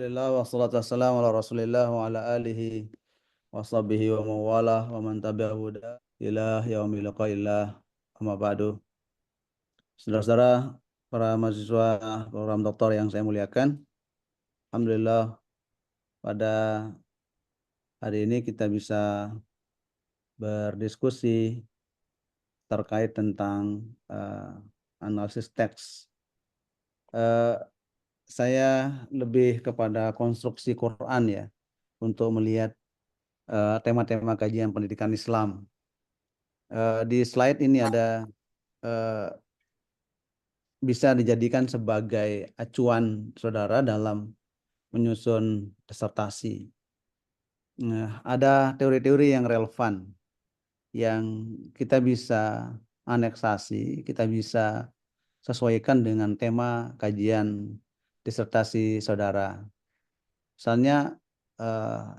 Alhamdulillah wassalatu wassalamu ala Rasulillah wa ala alihi wa sahbihi wa mawalah wa man tabi'ahu huda ila yaumil liqa'illah amma ba'du. Saudara-saudara para mahasiswa program doktor yang saya muliakan, alhamdulillah pada hari ini kita bisa berdiskusi terkait tentang analisis teks. Saya lebih kepada konstruksi Quran ya untuk melihat tema-tema kajian pendidikan Islam. Di slide ini ada bisa dijadikan sebagai acuan saudara dalam menyusun disertasi. Nah, ada teori-teori yang relevan yang kita bisa aneksasi, kita bisa sesuaikan dengan tema kajian disertasi saudara. Misalnya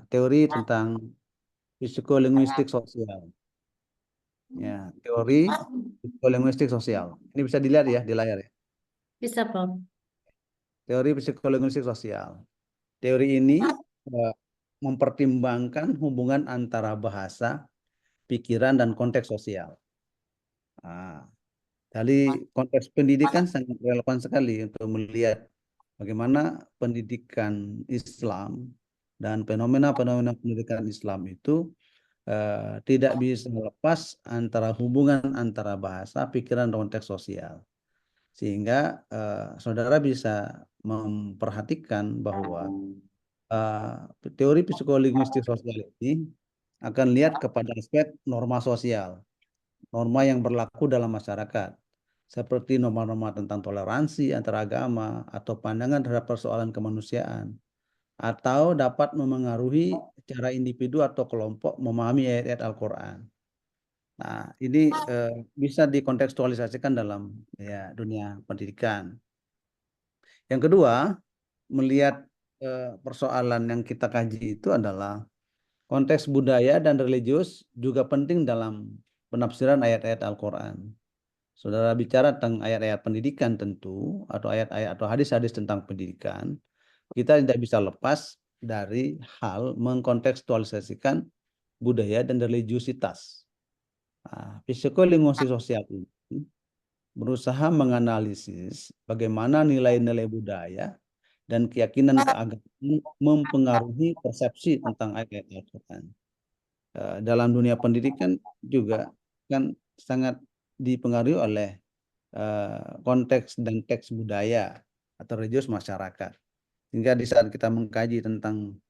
teori tentang psikolinguistik sosial. Ya, teori psikolinguistik sosial. Ini bisa dilihat ya di layar ya. Bisa, Prof. Teori psikolinguistik sosial. Teori ini mempertimbangkan hubungan antara bahasa, pikiran, dan konteks sosial. Nah, dari konteks pendidikan sangat relevan sekali untuk melihat bagaimana pendidikan Islam dan fenomena-fenomena pendidikan Islam itu tidak bisa lepas antara hubungan antara bahasa, pikiran, dan konteks sosial. Sehingga saudara bisa memperhatikan bahwa teori psikolinguistik sosial ini akan lihat kepada aspek norma sosial, norma yang berlaku dalam masyarakat, seperti norma-norma tentang toleransi antar agama atau pandangan terhadap persoalan kemanusiaan, atau dapat memengaruhi cara individu atau kelompok memahami ayat-ayat Al-Quran. Nah, ini bisa dikontekstualisasikan dalam ya, dunia pendidikan. Yang kedua, melihat persoalan yang kita kaji itu adalah konteks budaya dan religius juga penting dalam penafsiran ayat-ayat Al-Quran. Saudara bicara tentang ayat-ayat pendidikan tentu, atau ayat-ayat atau hadis-hadis tentang pendidikan, kita tidak bisa lepas dari hal mengkontekstualisasikan budaya dan religiusitas. Nah, psikolinguistik sosial ini berusaha menganalisis bagaimana nilai-nilai budaya dan keyakinan keagamaan mempengaruhi persepsi tentang ayat-ayat Al-Quran. Dalam dunia pendidikan juga kan sangat dipengaruhi oleh konteks dan teks budaya atau religius masyarakat. Sehingga di saat kita mengkaji tentang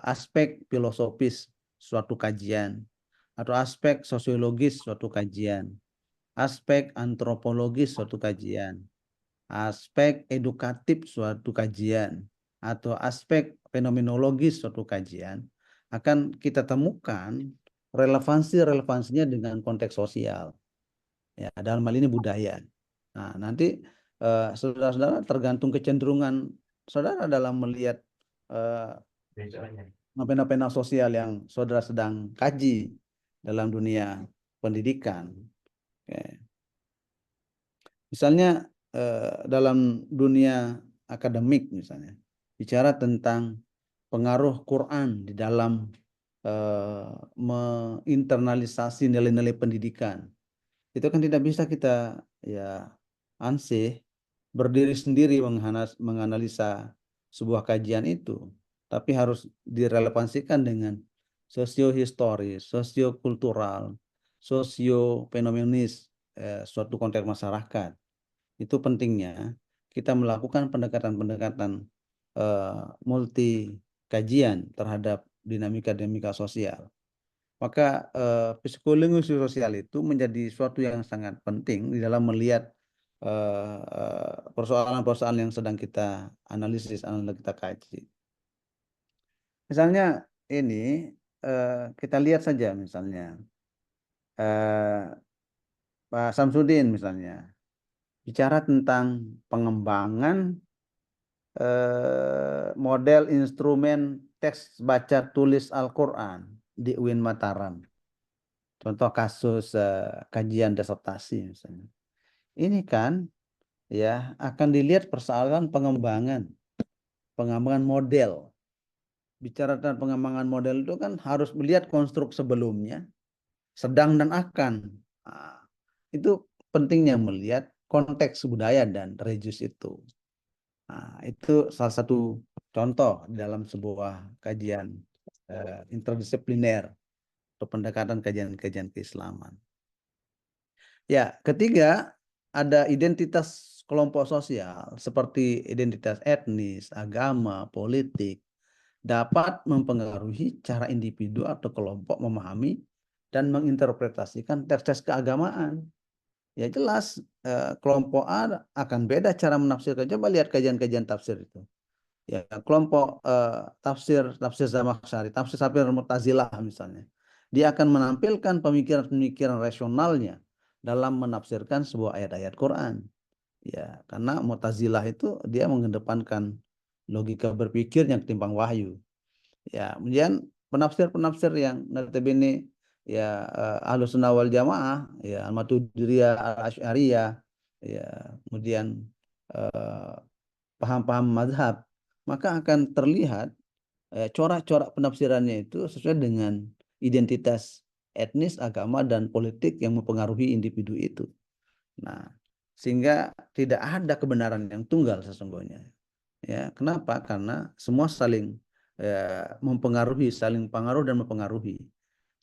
aspek filosofis suatu kajian atau aspek sosiologis suatu kajian, aspek antropologis suatu kajian, aspek edukatif suatu kajian, atau aspek fenomenologis suatu kajian, akan kita temukan relevansinya dengan konteks sosial. Ya, dalam hal ini budaya. Nah, nanti saudara-saudara tergantung kecenderungan saudara dalam melihat fenomena sosial yang saudara sedang kaji dalam dunia pendidikan. Oke. Misalnya dalam dunia akademik misalnya, bicara tentang pengaruh Quran di dalam menginternalisasi nilai-nilai pendidikan. Itu kan tidak bisa kita ya ansih berdiri sendiri menganalisa sebuah kajian itu, tapi harus direlevansikan dengan sosiohistoris, sosiokultural, sosiofenomenis suatu konteks masyarakat. Itu pentingnya kita melakukan pendekatan-pendekatan multi kajian terhadap dinamika-dinamika sosial. Maka psikolinguistik sosial itu menjadi suatu yang sangat penting di dalam melihat persoalan-persoalan yang sedang kita analisis, kita kaji. Misalnya ini kita lihat saja misalnya Pak Samsudin misalnya bicara tentang pengembangan model instrumen teks baca tulis Al-Quran di UIN Mataram. Contoh kasus kajian disertasi misalnya. Ini kan ya akan dilihat persoalan pengembangan pengembangan model. Bicara tentang pengembangan model itu kan harus melihat konstruk sebelumnya, sedang dan akan. Nah, itu pentingnya melihat konteks budaya dan religius itu. Nah, itu salah satu contoh dalam sebuah kajian interdisipliner atau pendekatan kajian-kajian keislaman. Ya, ketiga ada identitas kelompok sosial seperti identitas etnis, agama, politik dapat mempengaruhi cara individu atau kelompok memahami dan menginterpretasikan teks-teks keagamaan. Ya jelas kelompok A akan beda cara menafsirkan. Coba lihat kajian-kajian tafsir itu. Ya, kelompok tafsir Zamakhsyari, tafsir Safir Mu'tazilah misalnya. Dia akan menampilkan pemikiran-pemikiran rasionalnya dalam menafsirkan sebuah ayat-ayat Quran. Ya, karena Mu'tazilah itu dia mengedepankan logika berpikir yang ketimbang wahyu. Ya, kemudian penafsir-penafsir yang notabene ya Ahlus Sunnah wal Jamaah, ya Al-Maturidiyah, Al-Asy'ariyah, ya kemudian eh, paham-paham mazhab, maka akan terlihat corak-corak penafsirannya itu sesuai dengan identitas etnis, agama, dan politik yang mempengaruhi individu itu. Nah, sehingga tidak ada kebenaran yang tunggal sesungguhnya. Ya, kenapa? Karena semua saling mempengaruhi, saling pengaruh dan mempengaruhi.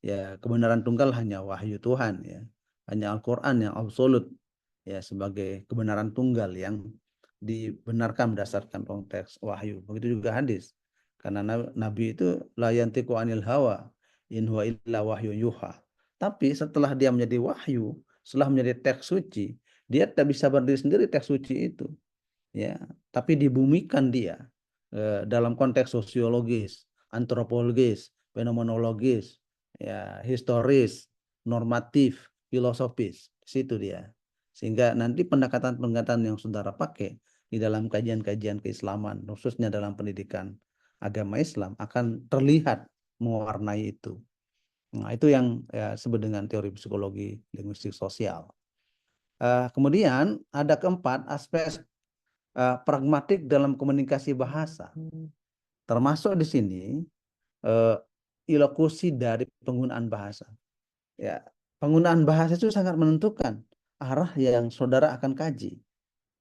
Ya, kebenaran tunggal hanya wahyu Tuhan ya. Hanya Al-Qur'an yang absolut ya sebagai kebenaran tunggal yang dibenarkan berdasarkan konteks wahyu. Begitu juga hadis. Karena Nabi itu la yantiqu anil hawa in huwa illa wahyu yuha. Tapi setelah dia menjadi wahyu, setelah menjadi teks suci, dia tak bisa berdiri sendiri teks suci itu. Ya, tapi dibumikan dia dalam konteks sosiologis, antropologis, fenomenologis, ya, historis, normatif, filosofis, di situ dia. Sehingga nanti pendekatan-pendekatan yang saudara pakai di dalam kajian-kajian keislaman, khususnya dalam pendidikan agama Islam, akan terlihat mewarnai itu. Nah, itu yang ya, disebut dengan teori psikologi linguistik sosial. Kemudian ada keempat aspek pragmatik dalam komunikasi bahasa. Termasuk di sini uh, ilokusi dari penggunaan bahasa. Ya, penggunaan bahasa itu sangat menentukan arah yang saudara akan kaji.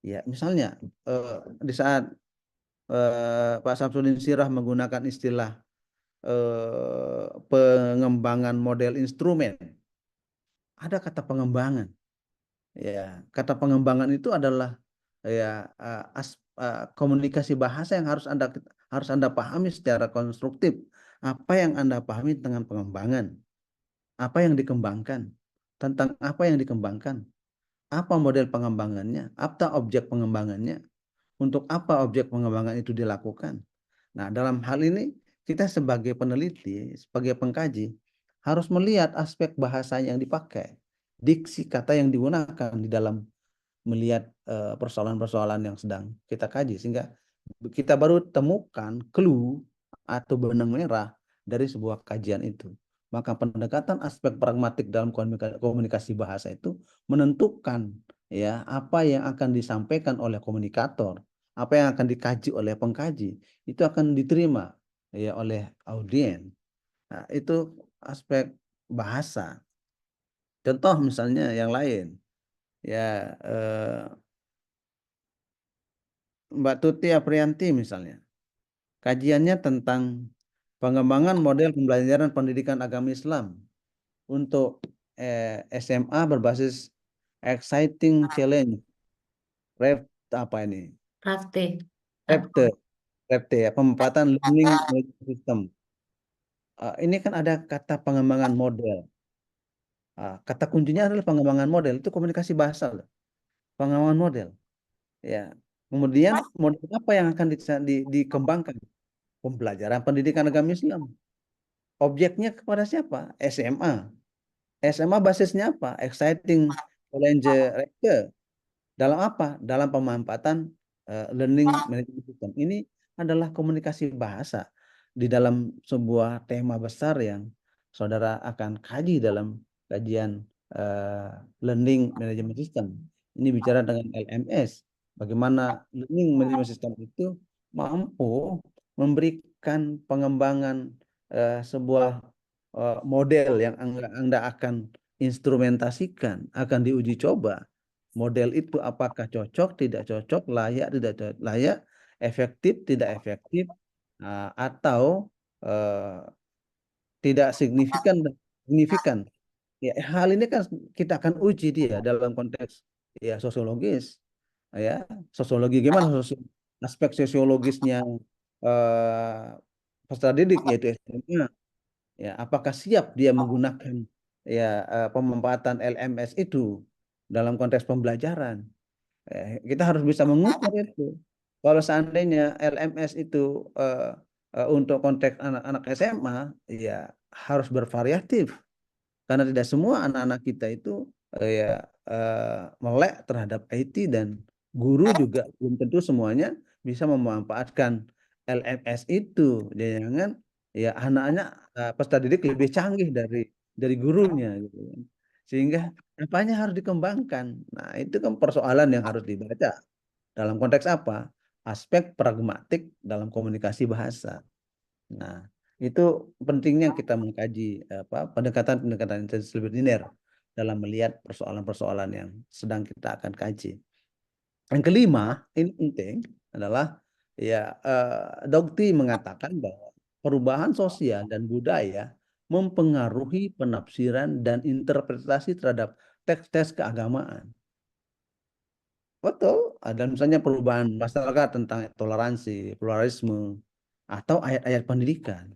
Ya, misalnya di saat Pak Samsudin Sirah menggunakan istilah pengembangan model instrumen, ada kata pengembangan. Ya, kata pengembangan itu adalah ya komunikasi bahasa yang harus Anda pahami secara konstruktif. Apa yang Anda pahami dengan pengembangan? Apa yang dikembangkan? Tentang apa yang dikembangkan? Apa model pengembangannya? Apa objek pengembangannya? Untuk apa objek pengembangan itu dilakukan? Nah, dalam hal ini kita sebagai peneliti, sebagai pengkaji harus melihat aspek bahasa yang dipakai, diksi kata yang digunakan di dalam melihat persoalan-persoalan yang sedang kita kaji sehingga kita baru temukan clue atau benang merah dari sebuah kajian itu. Maka pendekatan aspek pragmatik dalam komunikasi bahasa itu menentukan ya apa yang akan disampaikan oleh komunikator, apa yang akan dikaji oleh pengkaji, itu akan diterima ya oleh audiens. Nah, itu aspek bahasa. Contoh misalnya yang lain ya Mbak Tuti Aprianti misalnya. Kajiannya tentang pengembangan model pembelajaran pendidikan agama Islam untuk SMA berbasis exciting challenge. Ref apa ini? Rafte. REPTE, REPTE ya, pemanfaatan learning management system. Ini kan ada kata pengembangan model. Kata kuncinya adalah pengembangan model. Itu komunikasi bahasa loh. Pengembangan model. Ya. Kemudian model apa yang akan dikembangkan? Pembelajaran pendidikan agama Islam. Objeknya kepada siapa? SMA. SMA basisnya apa? Exciting challenge rector. Dalam apa? Dalam pemanfaatan learning management system. Ini adalah komunikasi bahasa di dalam sebuah tema besar yang saudara akan kaji dalam kajian eh, learning management system. Ini bicara dengan LMS. Bagaimana learning management system itu mampu memberikan pengembangan sebuah model yang Anda akan instrumentasikan, akan diuji coba. Model itu apakah cocok, tidak cocok, layak, tidak layak, efektif, tidak efektif, atau eh, tidak signifikan, signifikan. Ya, hal ini kan kita akan uji dia dalam konteks ya sosiologis, ya sosiologi gimana aspek sosiologisnya peserta didik yaitu SMA, ya apakah siap dia menggunakan ya pemanfaatan LMS itu dalam konteks pembelajaran. Kita harus bisa mengukur itu. Kalau seandainya LMS itu untuk konteks anak-anak SMA, ya harus bervariatif karena tidak semua anak-anak kita itu ya melek terhadap IT, dan guru juga belum tentu semuanya bisa memanfaatkan LMS itu. Jangan ya anak-anak peserta didik lebih canggih dari gurunya gitu kan. Sehingga apanya harus dikembangkan. Nah, itu kan persoalan yang harus dibaca. Dalam konteks apa? Aspek pragmatik dalam komunikasi bahasa. Nah, itu pentingnya kita mengkaji pendekatan-pendekatan interdisipliner dalam melihat persoalan-persoalan yang sedang kita akan kaji. Yang kelima, ini penting adalah ya Dokti mengatakan bahwa perubahan sosial dan budaya mempengaruhi penafsiran dan interpretasi terhadap teks-teks keagamaan. Betul, ada misalnya perubahan masyarakat tentang toleransi, pluralisme, atau ayat-ayat pendidikan.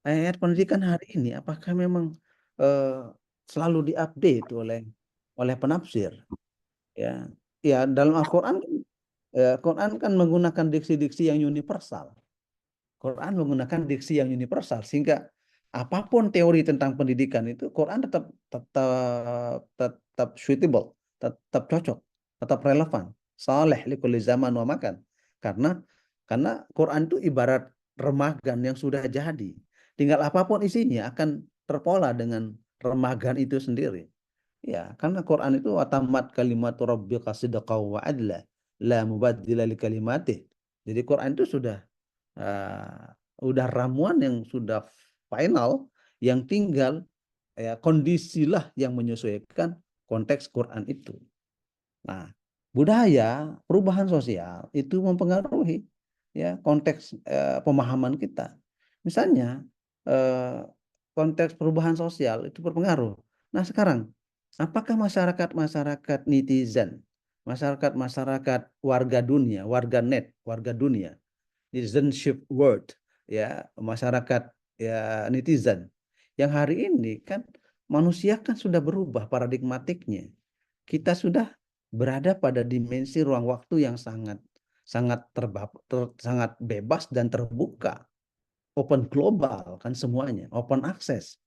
Ayat pendidikan hari ini apakah memang eh, selalu diupdate oleh penafsir? Ya, ya dalam Al-Quran Quran kan menggunakan diksi-diksi yang universal. Quran menggunakan diksi yang universal sehingga apapun teori tentang pendidikan itu Quran tetap tetap tetap suitable, tetap cocok, tetap relevan. Saleh likulli zaman wa makan. Karena Quran itu ibarat remagan yang sudah jadi. Tinggal apapun isinya akan terpola dengan remagan itu sendiri. Ya, karena Quran itu atamat kalimatu rabbika sidqan wa adla, la mubaddila li kalimatih. Jadi Quran itu udah ramuan yang sudah final, yang tinggal ya kondisilah yang menyesuaikan konteks Quran itu. Nah, budaya, perubahan sosial itu mempengaruhi ya konteks pemahaman kita. Misalnya eh, konteks perubahan sosial itu berpengaruh. Nah, sekarang apakah masyarakat netizen, masyarakat warga dunia, warga net, warga dunia, citizenship world, ya masyarakat ya netizen yang hari ini kan manusia kan sudah berubah paradigmatiknya. Kita sudah berada pada dimensi ruang waktu yang sangat sangat sangat bebas dan terbuka, open global kan semuanya, open access.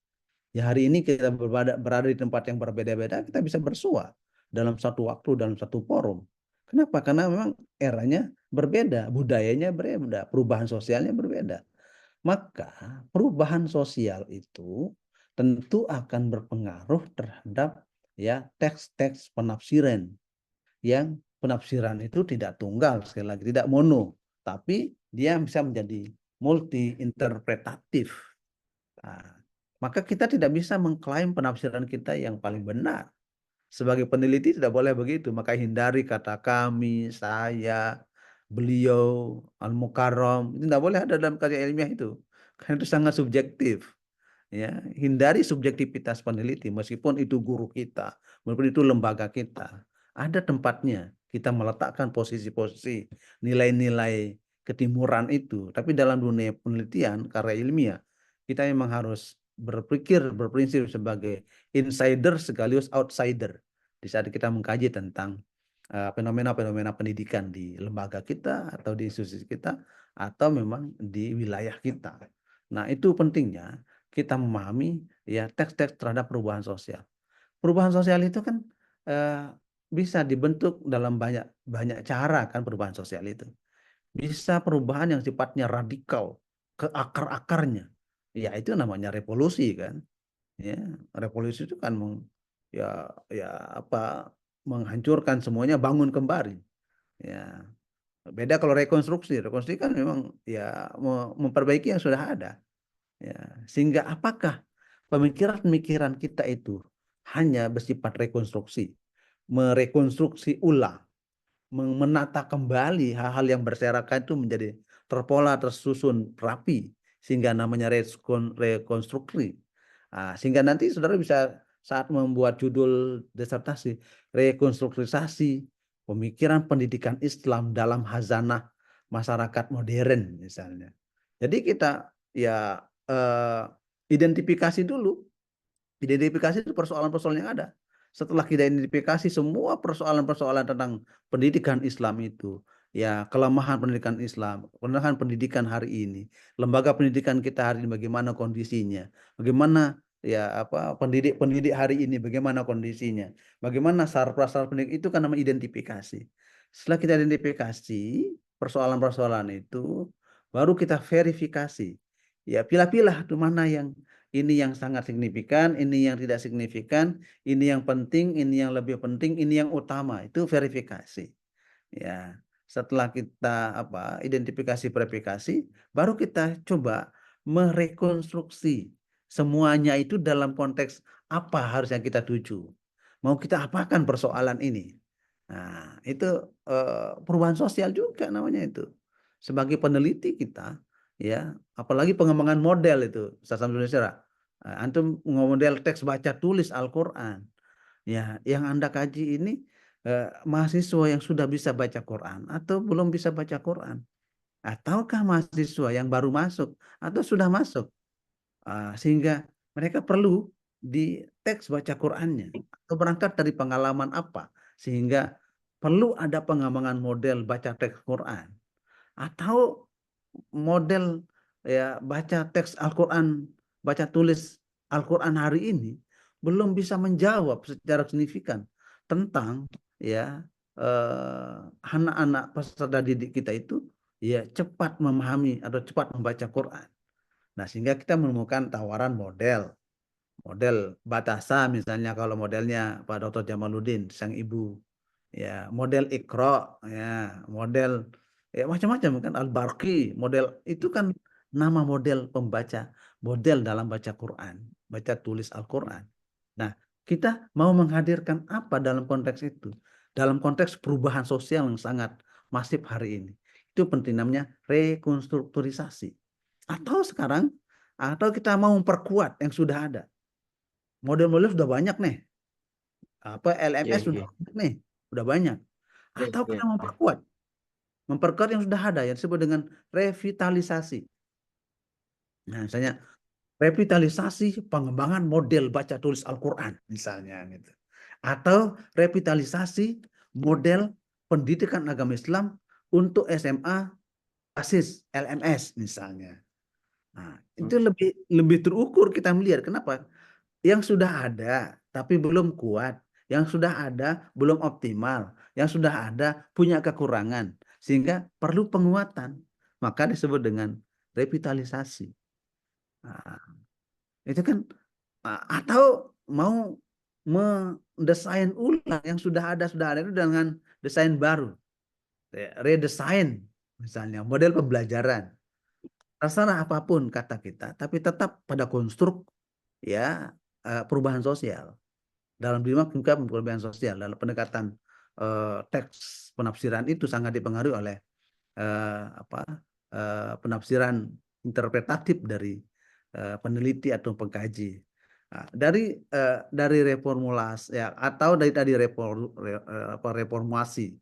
Ya hari ini kita berada di tempat yang berbeda-beda, kita bisa bersua dalam satu waktu, dalam satu forum. Kenapa? Karena memang eranya berbeda, budayanya berbeda, perubahan sosialnya berbeda. Maka perubahan sosial itu tentu akan berpengaruh terhadap ya teks-teks penafsiran, yang penafsiran itu tidak tunggal, sekali lagi tidak mono, tapi dia bisa menjadi multi interpretatif. Nah, maka kita tidak bisa mengklaim penafsiran kita yang paling benar. Sebagai peneliti tidak boleh begitu, maka hindari kata kami, saya, beliau, al-mukarram, itu tidak boleh ada dalam karya ilmiah itu. Karena itu sangat subjektif. Ya, hindari subjektivitas peneliti meskipun itu guru kita, meskipun itu lembaga kita. Ada tempatnya kita meletakkan posisi-posisi nilai-nilai ketimuran itu, tapi dalam dunia penelitian karya ilmiah kita memang harus berprinsip sebagai insider sekaligus outsider di saat kita mengkaji tentang fenomena-fenomena pendidikan di lembaga kita atau di institusi kita atau memang di wilayah kita. Nah, itu pentingnya kita memahami ya teks-teks terhadap perubahan sosial. Perubahan sosial itu kan eh, bisa dibentuk dalam banyak banyak cara kan perubahan sosial itu. Bisa perubahan yang sifatnya radikal ke akar-akarnya. Ya itu namanya revolusi kan. Ya, revolusi itu kan ya ya apa menghancurkan semuanya bangun kembali. Ya, Beda kalau rekonstruksi. Rekonstruksi kan memang ya memperbaiki yang sudah ada. Ya, sehingga apakah pemikiran-pemikiran kita itu hanya bersifat rekonstruksi, merekonstruksi ulang, menata kembali hal-hal yang berserakan itu menjadi terpola, tersusun rapi, sehingga namanya rekonstruksi. Sehingga nanti saudara bisa saat membuat judul disertasi, rekonstrukturisasi pemikiran pendidikan Islam dalam hazanah masyarakat modern misalnya. Jadi kita ya identifikasi dulu. Identifikasi itu persoalan-persoalan yang ada. Setelah kita identifikasi semua persoalan-persoalan tentang pendidikan Islam itu, ya kelemahan pendidikan Islam, kelemahan pendidikan hari ini, lembaga pendidikan kita hari ini bagaimana kondisinya, bagaimana ya pendidik-pendidik hari ini bagaimana kondisinya, bagaimana saraf-saraf pendidik itu kan namanya identifikasi. Setelah kita identifikasi persoalan-persoalan itu, baru kita verifikasi. Ya, pilah-pilah tuh mana yang ini yang sangat signifikan, ini yang tidak signifikan, ini yang penting, ini yang lebih penting, ini yang utama. Itu verifikasi. Ya, setelah kita identifikasi verifikasi, baru kita coba merekonstruksi semuanya itu dalam konteks apa harusnya kita tuju. Mau kita apakan persoalan ini? Nah, itu perubahan sosial juga namanya itu. Sebagai peneliti kita, ya, apalagi pengembangan model itu, Ustaz Samsul Syara. Antum model teks baca tulis Al-Quran. Ya, yang Anda kaji ini mahasiswa yang sudah bisa baca Quran atau belum bisa baca Quran, ataukah mahasiswa yang baru masuk atau sudah masuk. Sehingga mereka perlu di teks baca Qurannya atau berangkat dari pengalaman apa sehingga perlu ada pengembangan model baca teks Quran atau model ya baca teks Al-Quran, baca tulis Al-Quran hari ini belum bisa menjawab secara signifikan tentang ya anak-anak peserta didik kita itu ya cepat memahami atau cepat membaca Quran. Nah, sehingga kita menemukan tawaran model. Model Batasa misalnya kalau modelnya Pak Dr. Jamaluddin, sang ibu. Ya, model Iqra, ya, model ya macam-macam kan Al-Barqi, model itu kan nama model pembaca, model dalam baca Quran, baca tulis Al-Quran. Nah, kita mau menghadirkan apa dalam konteks itu? Dalam konteks perubahan sosial yang sangat masif hari ini. Itu penting namanya rekonstrukturisasi. Atau sekarang, atau kita mau memperkuat yang sudah ada. Model-model sudah banyak nih. LMS Iya, sudah iya. banyak nih. Sudah banyak. Iya, Atau iya. kita memperkuat. Memperkuat yang sudah ada yang disebut dengan revitalisasi. Nah, misalnya revitalisasi pengembangan model baca tulis Al-Quran misalnya gitu. Atau revitalisasi model pendidikan agama Islam untuk SMA basis LMS misalnya. Nah, itu lebih lebih terukur kita melihat. Kenapa? Yang sudah ada tapi belum kuat, yang sudah ada belum optimal, yang sudah ada punya kekurangan, sehingga perlu penguatan. Maka disebut dengan revitalisasi. Nah, itu kan atau mau mendesain ulang yang sudah ada itu dengan desain baru, redesign misalnya model pembelajaran. Terserah apapun kata kita, tapi tetap pada konstruk ya perubahan sosial. Dalam juga perubahan sosial dalam pendekatan teks penafsiran itu sangat dipengaruhi oleh penafsiran interpretatif dari peneliti atau pengkaji. Nah, dari reformulasi ya atau dari tadi reformasi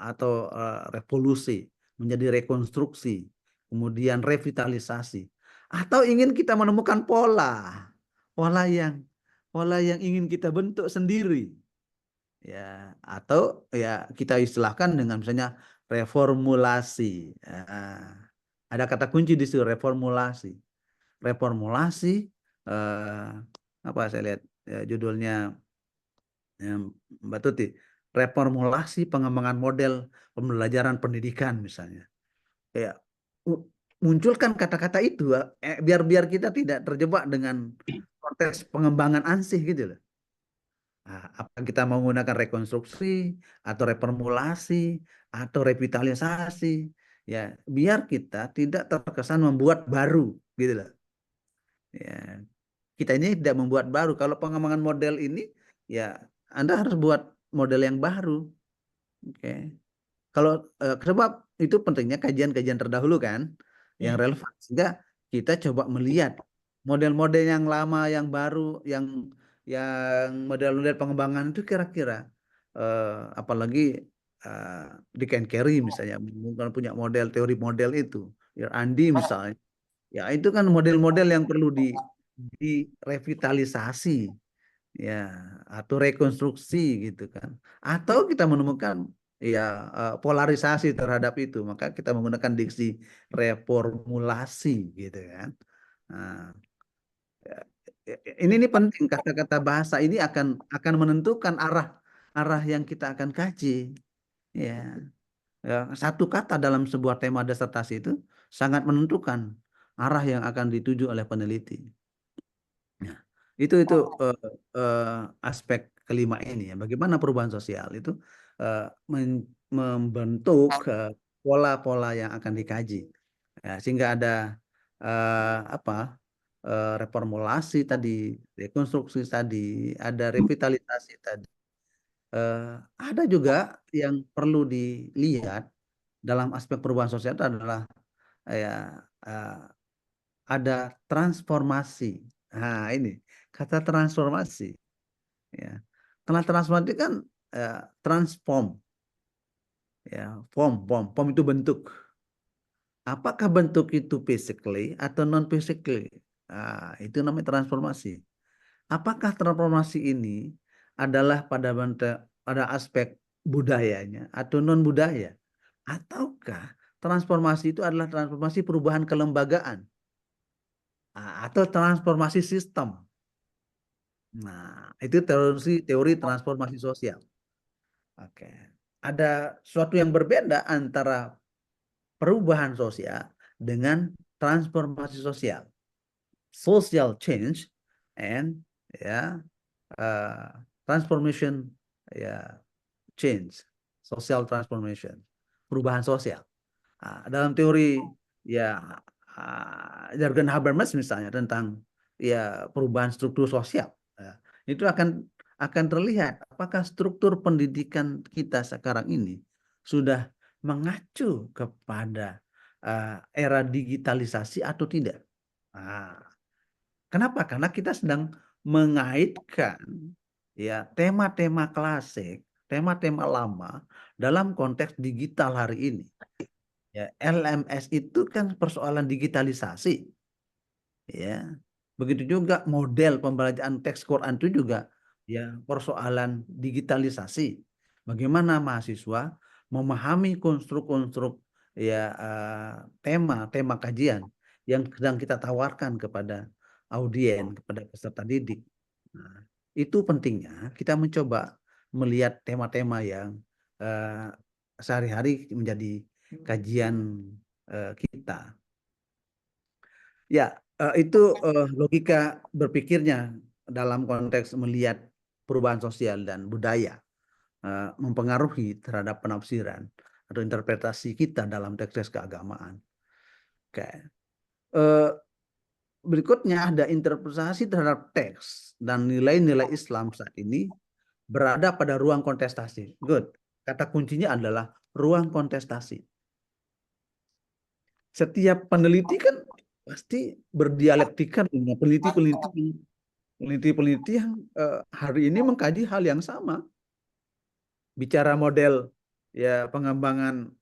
atau revolusi menjadi rekonstruksi, kemudian revitalisasi, atau ingin kita menemukan pola yang ingin kita bentuk sendiri, ya, atau ya kita istilahkan dengan misalnya reformulasi. Ada kata kunci di situ reformulasi. Reformulasi eh, apa saya lihat ya, judulnya Mbak Tuti, reformulasi pengembangan model pembelajaran pendidikan misalnya. Ya, munculkan kata-kata itu biar biar kita tidak terjebak dengan konteks pengembangan ansih gitu loh. Nah, apa kita mau menggunakan rekonstruksi atau reformulasi atau revitalisasi, ya biar kita tidak terkesan membuat baru, gitu loh. Ya, kita ini tidak membuat baru. Kalau pengembangan model ini, ya Anda harus buat model yang baru. Oke. Kalau sebab itu pentingnya kajian-kajian terdahulu kan, yang relevan sehingga kita coba melihat model-model yang lama, yang baru, yang model-model pengembangan itu kira-kira apalagi eh, Dick and Carey misalnya bukan punya model teori model itu, ya Andi misalnya, ya itu kan model-model yang perlu direvitalisasi ya atau rekonstruksi gitu kan, atau kita menemukan ya polarisasi terhadap itu, maka kita menggunakan diksi reformulasi gitu kan. Nah, ini penting, kata-kata bahasa ini akan menentukan arah arah yang kita akan kaji ya. Ya, satu kata dalam sebuah tema disertasi itu sangat menentukan arah yang akan dituju oleh peneliti. Nah, itu eh, aspek kelima ini ya. Bagaimana perubahan sosial itu eh, membentuk pola-pola yang akan dikaji. Ya, sehingga ada apa reformulasi tadi, rekonstruksi tadi, ada revitalisasi tadi. Eh, ada juga yang perlu dilihat dalam aspek perubahan sosial itu adalah ya eh, ada transformasi. Nah, ini kata transformasi ya. Karena transformasi kan transform ya, form itu bentuk. Apakah bentuk itu physically atau non physically? Nah, itu namanya transformasi. Apakah transformasi ini adalah pada aspek budayanya atau non budaya? Ataukah transformasi itu adalah transformasi perubahan kelembagaan? Atau transformasi sistem. Nah, itu teori transformasi sosial. Oke. Ada suatu yang berbeda antara perubahan sosial dengan transformasi sosial. Social change and ya uh, transformation ya change, social transformation, perubahan sosial. Dalam teori ya Jürgen Habermas misalnya tentang ya perubahan struktur sosial, ya, itu akan terlihat apakah struktur pendidikan kita sekarang ini sudah mengacu kepada era digitalisasi atau tidak. Nah, kenapa? Karena kita sedang mengaitkan ya tema-tema klasik, tema-tema lama dalam konteks digital hari ini. Ya, LMS itu kan persoalan digitalisasi, ya. Begitu juga model pembelajaran teks Quran itu juga ya persoalan digitalisasi. Bagaimana mahasiswa memahami konstruk-konstruk ya tema-tema kajian yang sedang kita tawarkan kepada audien, kepada peserta didik. Nah, itu pentingnya kita mencoba melihat tema-tema yang eh, sehari-hari menjadi kajian kita. Ya, itu logika berpikirnya dalam konteks melihat perubahan sosial dan budaya mempengaruhi terhadap penafsiran atau interpretasi kita dalam teks-teks keagamaan. Oke. Eh, Berikutnya ada interpretasi terhadap teks dan nilai-nilai Islam saat ini berada pada ruang kontestasi. Good. Kata kuncinya adalah ruang kontestasi. Setiap peneliti kan pasti berdialektika dengan peneliti-peneliti yang hari ini mengkaji hal yang sama, bicara model ya pengembangan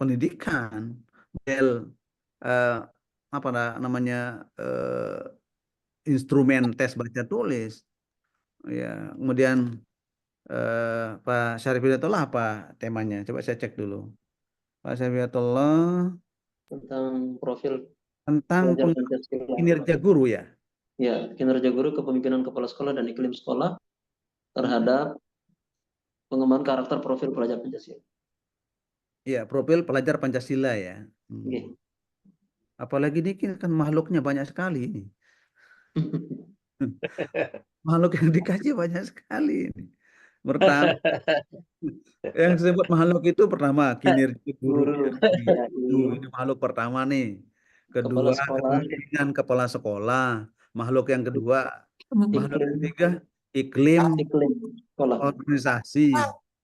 pendidikan, model eh, apa namanya instrumen tes baca tulis, ya kemudian Pak Syarif Hidayatullah apa temanya? Coba saya cek dulu. Pak Syarif Hidayatullah tentang profil tentang pelajar Pancasila. kinerja guru ya. Ya, kinerja guru, kepemimpinan kepala sekolah dan iklim sekolah terhadap pengembangan karakter profil pelajar Pancasila. Iya, profil pelajar Pancasila ya. Oke. Apalagi ini kan makhluknya banyak sekali ini. Makhluk yang dikaji banyak sekali ini. Pertama, yang disebut makhluk itu pertama kinerja guru Guru, PAI. PAI, Ini makhluk pertama nih. kepala Kedua, sekolah, kepemimpinan kepala sekolah. Makhluk yang kedua, makhluk iklim, ketiga, iklim iklim sekolah, organisasi.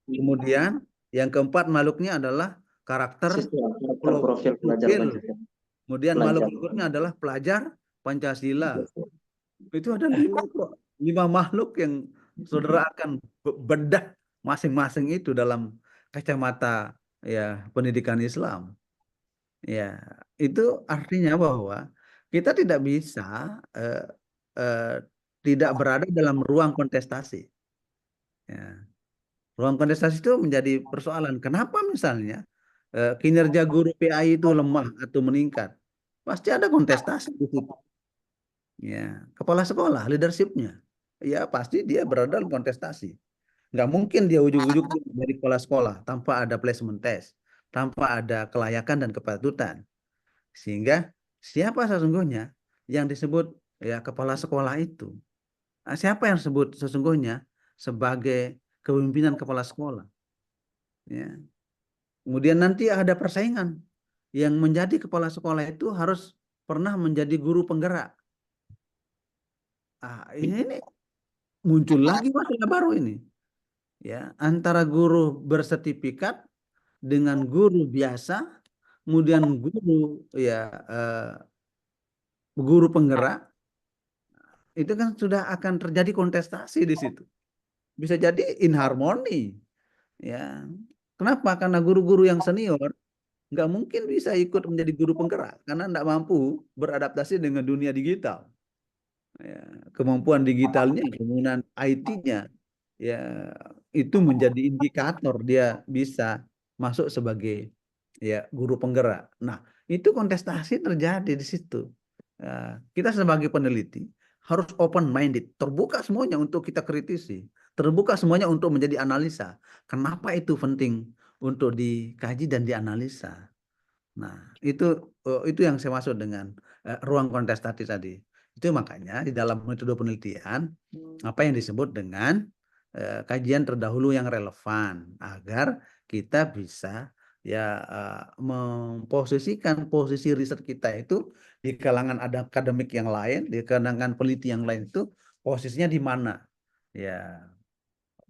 Kemudian yang keempat makhluknya adalah karakter siswa, karakter profil pelajar profil. Pancasila, Kemudian makhluk pelajar. berikutnya adalah pelajar Pancasila. Itu ada 5 kok. 5 makhluk yang saudara akan bedah masing-masing itu dalam kacamata ya pendidikan Islam. Ya, itu artinya bahwa kita tidak bisa eh, eh, tidak berada dalam ruang kontestasi. Ya. Ruang kontestasi itu menjadi persoalan. Kenapa misalnya kinerja guru PAI itu lemah atau meningkat? Pasti ada kontestasi di situ. Ya, kepala sekolah, leadershipnya, ya pasti dia berada dalam kontestasi. Nggak mungkin dia ujuk-ujuk dari kepala sekolah tanpa ada placement test, tanpa ada kelayakan dan kepatutan. Sehingga siapa sesungguhnya yang disebut ya kepala sekolah itu? Siapa yang disebut sesungguhnya sebagai kepemimpinan kepala sekolah? Ya. Kemudian nanti ada persaingan. Yang menjadi kepala sekolah itu harus pernah menjadi guru penggerak. Ini muncul lagi masalah baru ini. Ya, antara guru bersertifikat dengan guru biasa, kemudian guru ya eh, guru penggerak, itu kan sudah akan terjadi kontestasi di situ. Bisa jadi inharmoni. Ya, kenapa? Karena guru-guru yang senior nggak mungkin bisa ikut menjadi guru penggerak karena nggak mampu beradaptasi dengan dunia digital. Ya, kemampuan digitalnya, kemudian IT-nya, ya itu menjadi indikator dia bisa masuk sebagai ya guru penggerak. Nah, itu kontestasi terjadi di situ. Kita sebagai peneliti harus open minded, terbuka semuanya untuk kita kritisi, terbuka semuanya untuk menjadi analisa. Kenapa itu penting untuk dikaji dan dianalisa? Nah, itu yang saya maksud dengan ruang kontestasi tadi. Itu makanya di dalam metode penelitian apa yang disebut dengan kajian terdahulu yang relevan agar kita bisa ya memposisikan posisi riset kita itu di kalangan ada akademik yang lain, di kalangan peneliti yang lain itu posisinya di mana. Ya,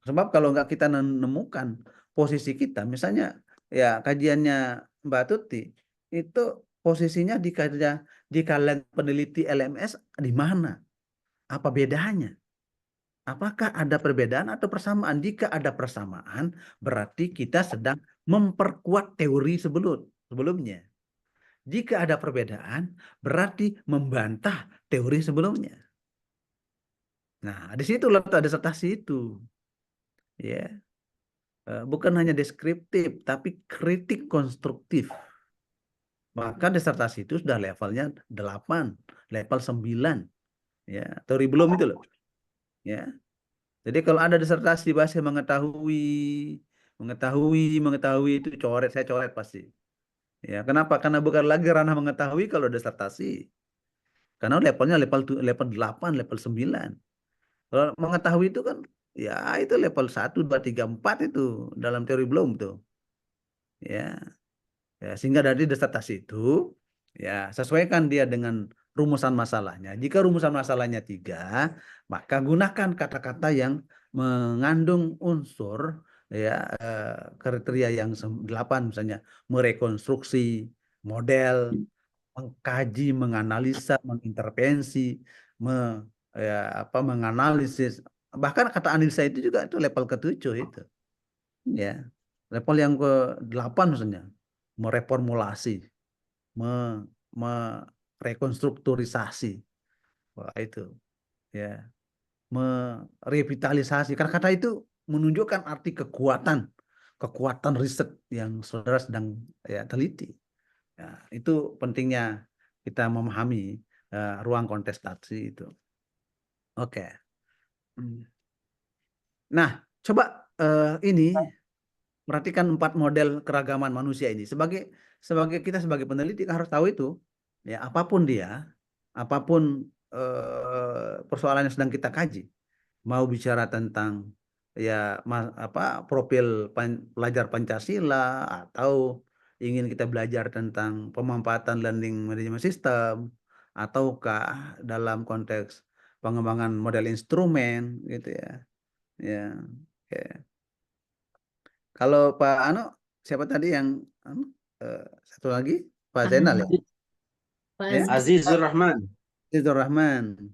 sebab kalau nggak kita menemukan posisi kita, misalnya ya kajiannya Mbak Tuti itu posisinya di kalangan peneliti LMS di mana? Apa bedanya? Apakah ada perbedaan atau persamaan? Jika ada persamaan, berarti kita sedang memperkuat teori sebelumnya. Jika ada perbedaan, berarti membantah teori sebelumnya. Nah, di situ letak disertasi itu, ya. Bukan hanya deskriptif, tapi kritik konstruktif. Maka disertasi itu sudah levelnya 8, level 9. Ya, teori belum itu loh. Ya. Jadi kalau ada disertasi bahasa mengetahui itu coret, saya coret pasti. Ya, kenapa? Karena bukan lagi ranah mengetahui kalau disertasi. Karena levelnya level 8, level 9. Kalau mengetahui itu kan ya itu level 1, 2, 3, 4 itu dalam teori belum tuh. Ya. Ya, sehingga dari disertasi itu ya sesuaikan dia dengan rumusan masalahnya. Jika rumusan masalahnya 3, maka gunakan kata-kata yang mengandung unsur ya kriteria yang 8 misalnya merekonstruksi model, mengkaji, menganalisa, mengintervensi, me, ya, menganalisis. Bahkan kata analisa itu juga itu level ke-7 itu. Ya. Level yang ke-8 misalnya mereformulasi, merekonstrukturisasi. Wah, itu ya, merevitalisasi. Karena kata itu menunjukkan arti kekuatan riset yang saudara sedang ya teliti. Ya, itu pentingnya kita memahami ruang kontestasi itu. Oke. Hmm. Nah, coba ini perhatikan 4 model keragaman manusia ini. Sebagai sebagai kita sebagai peneliti harus tahu itu. Ya, apapun dia, apapun persoalan yang sedang kita kaji, mau bicara tentang ya profil pelajar Pancasila, atau ingin kita belajar tentang pemanfaatan learning management system, ataukah dalam konteks pengembangan model instrumen gitu ya. Ya. Oke. Kalau Pak Ano, siapa tadi yang anu, satu lagi Pak Zainal ya? Pak Ya, Aziz. Azizur Rahman. Azizur Rahman.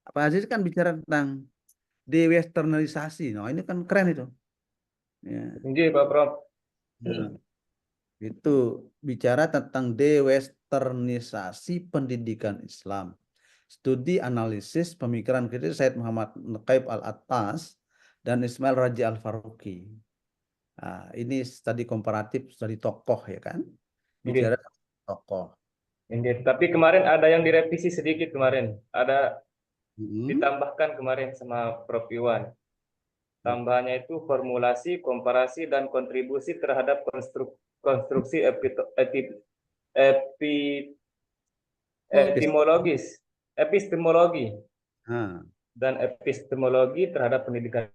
Pak Aziz kan bicara tentang dewesternalisasi. Nah, ini kan keren itu. Ya. Nggih, Pak Prof. Nah, itu bicara tentang dewesternisasi pendidikan Islam. Studi analisis pemikiran kritis Said Muhammad Naqib Al-Attas dan Ismail Raji Al-Faruqi. Nah, ini studi komparatif, studi tokoh ya kan? Bicara tokoh. Nggih. Tapi kemarin ada yang direvisi sedikit kemarin. Ada Hmm. ditambahkan kemarin sama Prof Iwan. Tambahannya itu formulasi, komparasi, dan kontribusi terhadap konstruksi epistemologi Nah, dan epistemologi terhadap pendidikan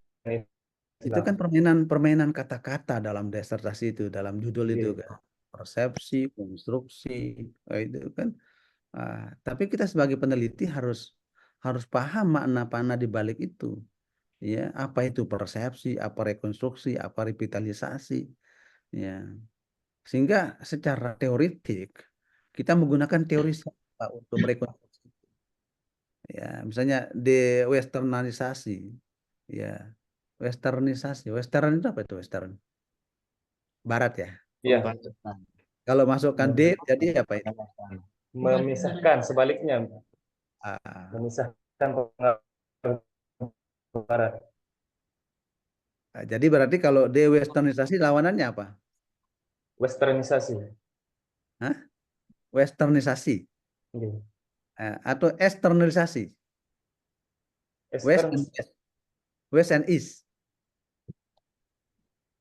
itu kan permainan kata-kata dalam disertasi itu, dalam judul itu Iya. kan. Persepsi, konstruksi, itu kan. Tapi kita sebagai peneliti harus paham makna-makna di balik itu. Ya, apa itu persepsi, apa rekonstruksi, apa revitalisasi, ya. Sehingga secara teoritik kita menggunakan teori siapa untuk merekonstruksi. Ya, misalnya westernalisasi, ya. Western itu apa itu western? Barat ya. Iya. Kalau masukkan D jadi apa itu? Memisahkan sebaliknya, Ah, memisahkan pengaruh barat. jadi berarti kalau dewesternisasi lawanannya apa? Westernisasi. Hah? Westernisasi Nggih. atau externalisasi? West Western. and East. West and East.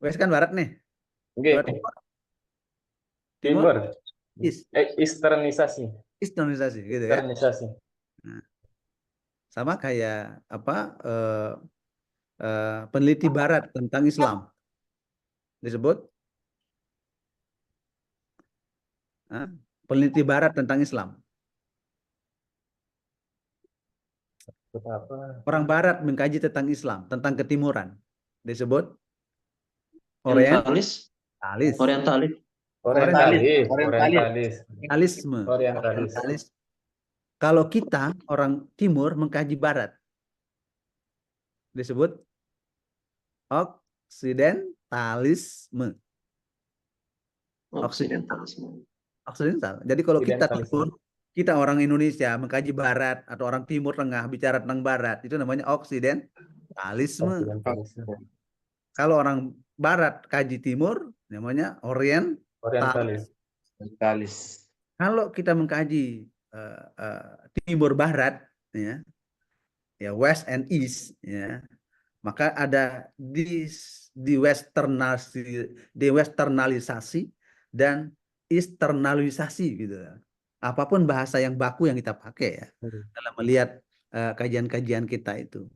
West kan barat nih. Nggih. Kalau timur, Timur. East. Easternisasi. Easternisasi gitu ya. Easternisasi. Nah, sama kayak apa peneliti barat tentang Islam disebut peneliti barat tentang Islam. Apa? Orang barat mengkaji tentang Islam, tentang ketimuran disebut Orientalis. orientalis. Orientalisme. Orientalis. Kalau kita orang timur mengkaji barat disebut oksidentalisme. Oksidentalisme. Oksidental. Jadi kalau kita Oksidentalisme. kita orang Indonesia mengkaji barat atau orang timur tengah bicara tentang barat, itu namanya oksidentalisme. Kalau orang barat kaji timur namanya orientalis. Kalau kita mengkaji timur barat ya west and east ya, maka ada westernalisasi dan externalisasi gitu. Apapun bahasa yang baku yang kita pakai ya dalam melihat kajian-kajian kita itu.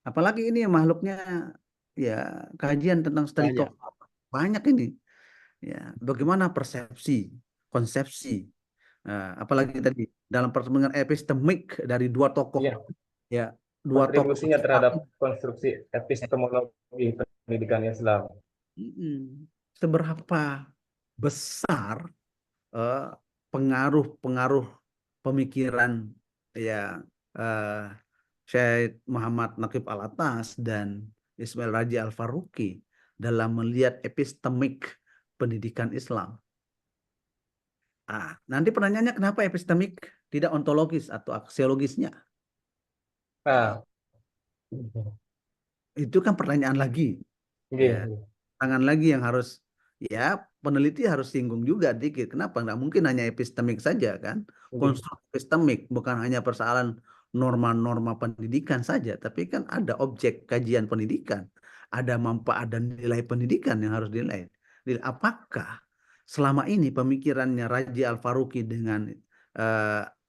Apalagi ini makhluknya ya kajian tentang studi tokoh banyak ini. Ya, bagaimana persepsi, konsepsi, apalagi tadi dalam pertemuan epistemik dari dua tokoh, ya dua tokoh kontribusinya terhadap konstruksi epistemologi pendidikan Islam. Seberapa besar pengaruh pemikiran ya Syed Muhammad Naqib Al-Attas dan Ismail Raji Al-Faruqi dalam melihat epistemik pendidikan Islam. Nanti pertanyaannya kenapa epistemik tidak ontologis atau aksiologisnya? Itu kan pertanyaan lagi. Ya, tangan lagi yang harus ya peneliti harus singgung juga dikit. Kenapa? Nggak mungkin hanya epistemik saja kan? Konstruk epistemik bukan hanya persoalan norma-norma pendidikan saja, tapi kan ada objek kajian pendidikan, ada manfaat dan nilai pendidikan yang harus dinilai. Apakah selama ini pemikirannya Raji Al-Faruqi dengan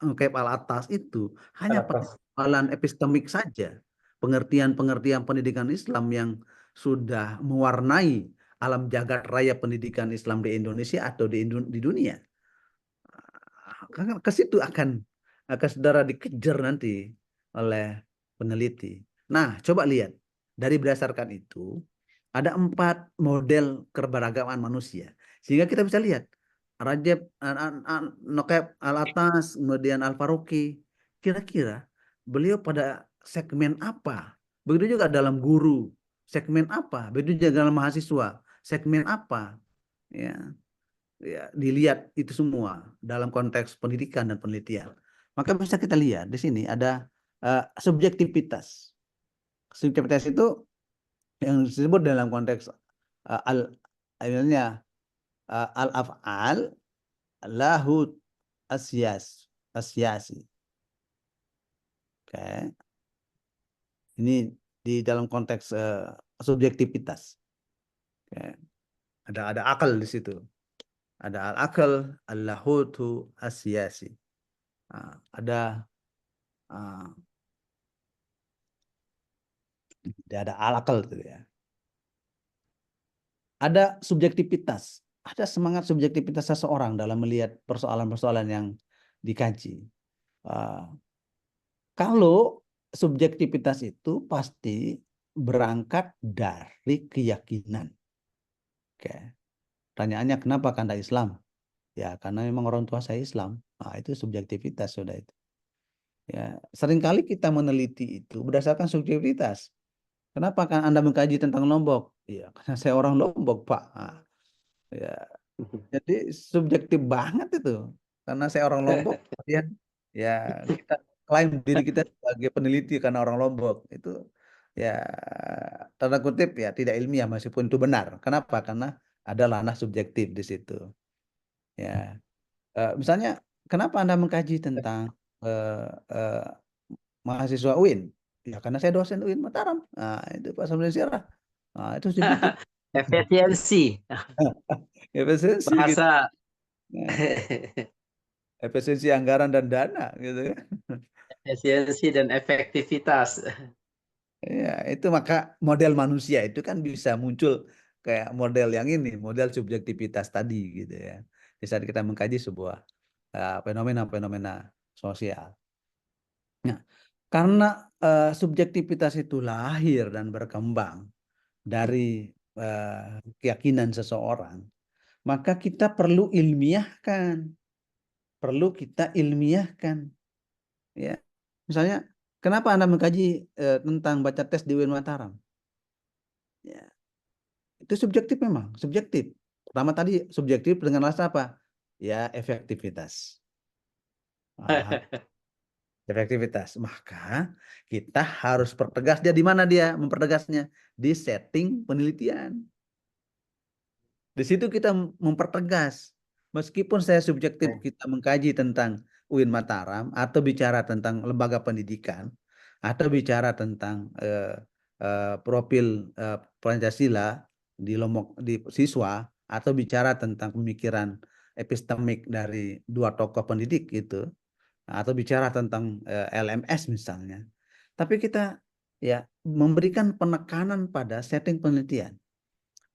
Naqib Al-Attas itu hanya persoalan epistemik saja, pengertian-pengertian pendidikan Islam yang sudah mewarnai alam jagat raya pendidikan Islam di Indonesia atau di dunia. Ke situ akan saudara dikejar nanti oleh peneliti. Nah, coba lihat dari berdasarkan itu ada 4 model keberagaman manusia, sehingga kita bisa lihat Rajab Noqeb Al-Atas, kemudian Al-Faruqi, kira-kira beliau pada segmen apa? Begitu juga dalam guru, segmen apa? Begitu juga dalam mahasiswa, segmen apa? Ya, ya, dilihat itu semua dalam konteks pendidikan dan penelitian. Maka bisa kita lihat di sini ada subjektivitas. Subjektivitas itu yang disebut dalam konteks al-af'al lahu asyasi. Oke. Ini di dalam konteks subjektivitas. Oke. Ada akal di situ. Ada al-akal, al-lahutu asyasi. Ada al-akal gitu ya. Ada subjektivitas, ada semangat subjektivitas seseorang dalam melihat persoalan-persoalan yang dikaji. Kalau subjektivitas itu pasti berangkat dari keyakinan. Oke. Pertanyaannya kenapa Anda Islam? Ya karena memang orang tua saya Islam. Nah, itu subjektivitas sudah itu. Ya, seringkali kita meneliti itu berdasarkan subjektivitas. Kenapa kan Anda mengkaji tentang Lombok? Ya, karena saya orang Lombok, Pak. Nah, ya, jadi subjektif banget itu. Karena saya orang Lombok, kemudian ya kita klaim diri kita sebagai peneliti karena orang Lombok. Itu ya tanda kutip ya tidak ilmiah meskipun itu benar. Kenapa? Karena ada ranah subjektif di situ. Ya, misalnya kenapa Anda mengkaji tentang mahasiswa UIN? Ya karena saya dosen UIN Mataram. Nah, itu Pak Samsudin Sirah. Nah, itu subjektif. Efisiensi Efisiensi gitu. bahasa Nah, efisiensi anggaran dan dana gitu ya. efisiensi dan efektivitas. Ya, itu maka model manusia itu kan bisa muncul kayak model yang ini, model subjektivitas tadi gitu ya. Di saat kita mengkaji sebuah fenomena-fenomena sosial. Nah, karena subjektivitas itu lahir dan berkembang dari keyakinan seseorang, maka kita perlu ilmiahkan. Perlu kita ilmiahkan. Ya. Misalnya, kenapa Anda mengkaji tentang baca tes di UIN Mataram? Ya. Itu subjektif memang, subjektif. Pertama tadi subjektif dengan alasan apa? Ya, efektivitas. Efektivitas. Maka kita harus pertegas dia di mana dia mempertegasnya? Di setting penelitian. Di situ kita mempertegas. Meskipun saya subjektif kita mengkaji tentang UIN Mataram atau bicara tentang lembaga pendidikan atau bicara tentang profil Pancasila di siswa atau bicara tentang pemikiran epistemik dari 2 tokoh pendidik itu atau bicara tentang LMS misalnya. Tapi kita ya memberikan penekanan pada setting penelitian.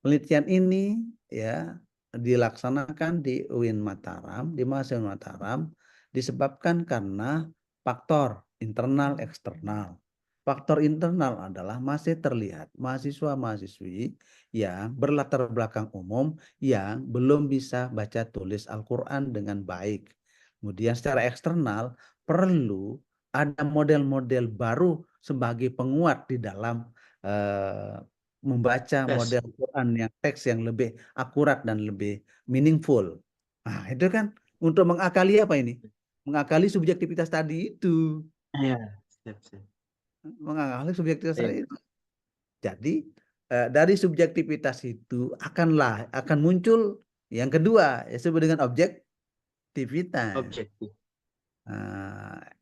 Penelitian ini ya dilaksanakan di UIN Mataram, di mahasiswa Mataram disebabkan karena faktor internal eksternal. Faktor internal adalah masih terlihat mahasiswa-mahasiswi yang berlatar belakang umum yang belum bisa baca tulis Al-Quran dengan baik. Kemudian secara eksternal perlu ada model-model baru sebagai penguat di dalam membaca model Quran yang teks yang lebih akurat dan lebih meaningful. Nah, itu kan untuk mengakali apa ini? Mengakali subjektivitas tadi itu. Ya, siap. Mengakali subjektivitas tadi itu. Jadi dari subjektivitas itu akan muncul yang kedua yang disebut dengan objektivitas. Objektif.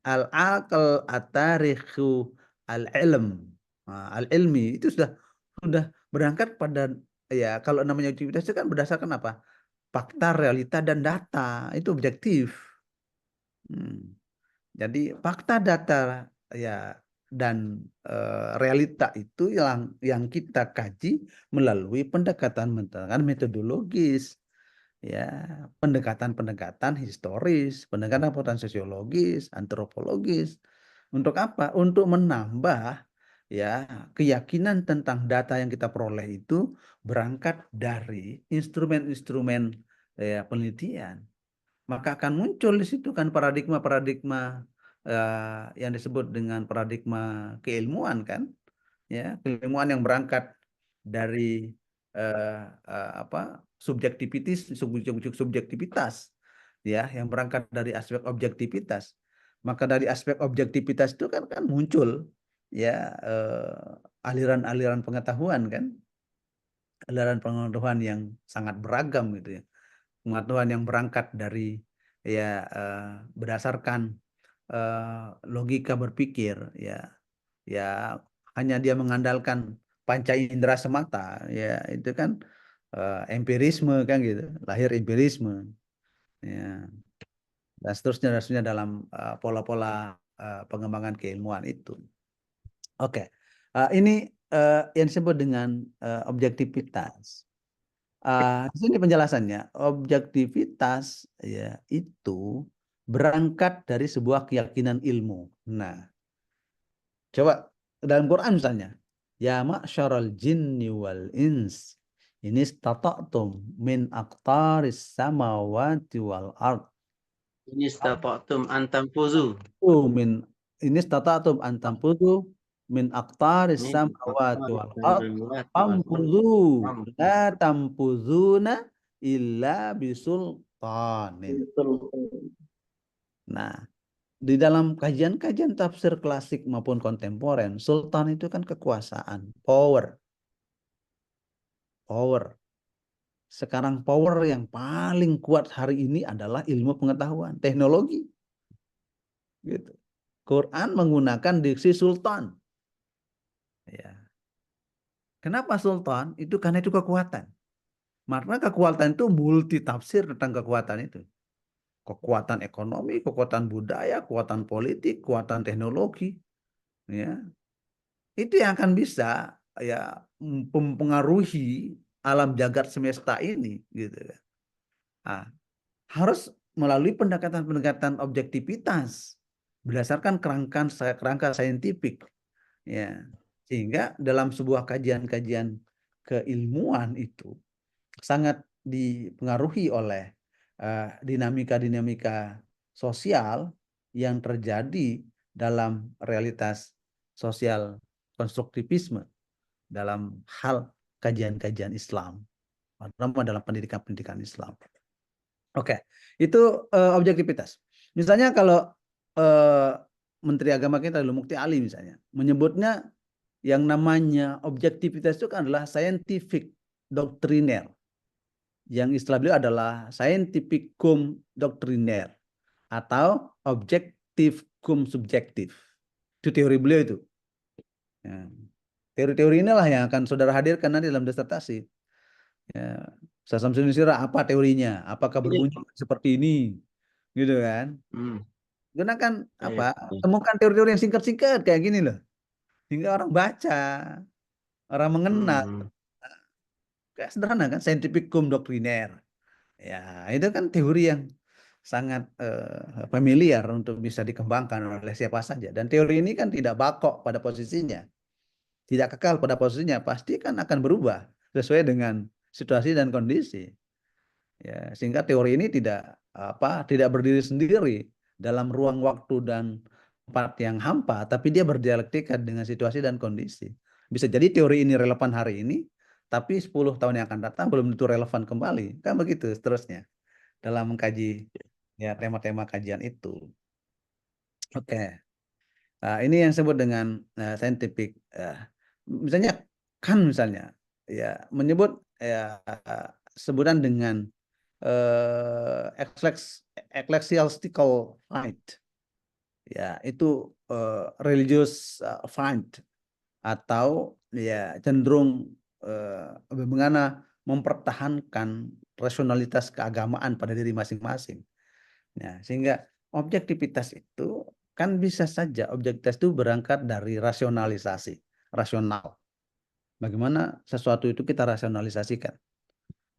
Al-aql at-tarikhu al-ilm. Al-ilmi itu sudah berangkat pada ya kalau namanya objektivitas itu kan berdasarkan apa? Fakta, realita dan data. Itu objektif. Jadi fakta data ya dan realita itu yang kita kaji melalui pendekatan metodologis, ya, pendekatan historis, pendekatan sosiologis, antropologis. Untuk apa? Untuk menambah ya keyakinan tentang data yang kita peroleh itu berangkat dari instrumen-instrumen ya, penelitian. Maka akan muncul di situ kan paradigma-paradigma yang disebut dengan paradigma keilmuan kan, ya, keilmuan yang berangkat dari subjektivitas, ya, yang berangkat dari aspek objektivitas. Maka dari aspek objektivitas itu kan muncul ya aliran-aliran pengetahuan kan, aliran pengetahuan yang sangat beragam gitu ya, pengetahuan yang berangkat dari ya berdasarkan logika berpikir ya, ya hanya dia mengandalkan panca indera semata ya, itu kan empirisme kan gitu, lahir empirisme ya, dan seterusnya dalam pola-pola pengembangan keilmuan itu. Oke. Ini yang disebut dengan objektivitas. Di sini penjelasannya, objektivitas ya itu berangkat dari sebuah keyakinan ilmu. Nah, coba dalam Quran misalnya, ya ma'syaral jinni wal ins, ini istata'tum min aqtaris samawati wal ard. Ini istata'tum an tanfuzu. Min ini istata'tum an tanfuzu min aqtaris samawati wal ard. Tampuzu la tampuzuna illa bisultanin. Nah, di dalam kajian-kajian tafsir klasik maupun kontemporer, sultan itu kan kekuasaan, power. Sekarang power yang paling kuat hari ini adalah ilmu pengetahuan, teknologi. Gitu. Quran menggunakan diksi sultan. Ya. Kenapa sultan? Itu karena itu kekuatan. Karena kekuatan itu multi tafsir tentang kekuatan itu. Kekuatan ekonomi, kekuatan budaya, kekuatan politik, kekuatan teknologi, ya itu yang akan bisa ya mempengaruhi alam jagat semesta ini, gitu. Nah, harus melalui pendekatan-pendekatan objektivitas berdasarkan kerangka saintifik, ya, sehingga dalam sebuah kajian-kajian keilmuan itu sangat dipengaruhi oleh dinamika-dinamika sosial yang terjadi dalam realitas sosial konstruktivisme dalam hal kajian-kajian Islam, terutama dalam pendidikan-pendidikan Islam. Oke, itu objektivitas. Misalnya kalau Menteri Agama kita dulu Mukti Ali misalnya menyebutnya yang namanya objektivitas itu kan adalah scientific doktriner. Yang istilah beliau adalah scientific cum doctrinaire atau objektif cum subjektif. Itu teori beliau itu. Ya. Teori-teori inilah yang akan saudara hadirkan nanti dalam disertasi. Ya. Samsudin Syirah, apa teorinya? Apakah berbunyi seperti ini? Gitu kan? Gunakan apa? Temukan teori-teori yang singkat-singkat kayak gini loh. Hingga orang baca, orang mengenal. Kayak sederhana kan, scientific cum doctrinaire. Ya, itu kan teori yang sangat familiar untuk bisa dikembangkan oleh siapa saja. Dan teori ini kan tidak bakok pada posisinya, tidak kekal pada posisinya, pasti kan akan berubah sesuai dengan situasi dan kondisi. Ya, sehingga teori ini tidak berdiri sendiri dalam ruang waktu dan tempat yang hampa, tapi dia berdialektika dengan situasi dan kondisi. Bisa jadi teori ini relevan hari ini, tapi 10 tahun yang akan datang belum tentu relevan kembali. Kan begitu seterusnya dalam mengkaji ya tema-tema kajian itu. Oke. Nah, ini yang disebut dengan scientific. Misalnya kan misalnya ya menyebut ya sebutan dengan ecclesiastical fight. Ya, itu religious fight atau ya cenderung bagaimana mempertahankan rasionalitas keagamaan pada diri masing-masing. Nah, sehingga objektivitas itu kan bisa saja objektivitas itu berangkat dari rasionalisasi, rasional. Bagaimana sesuatu itu kita rasionalisasikan?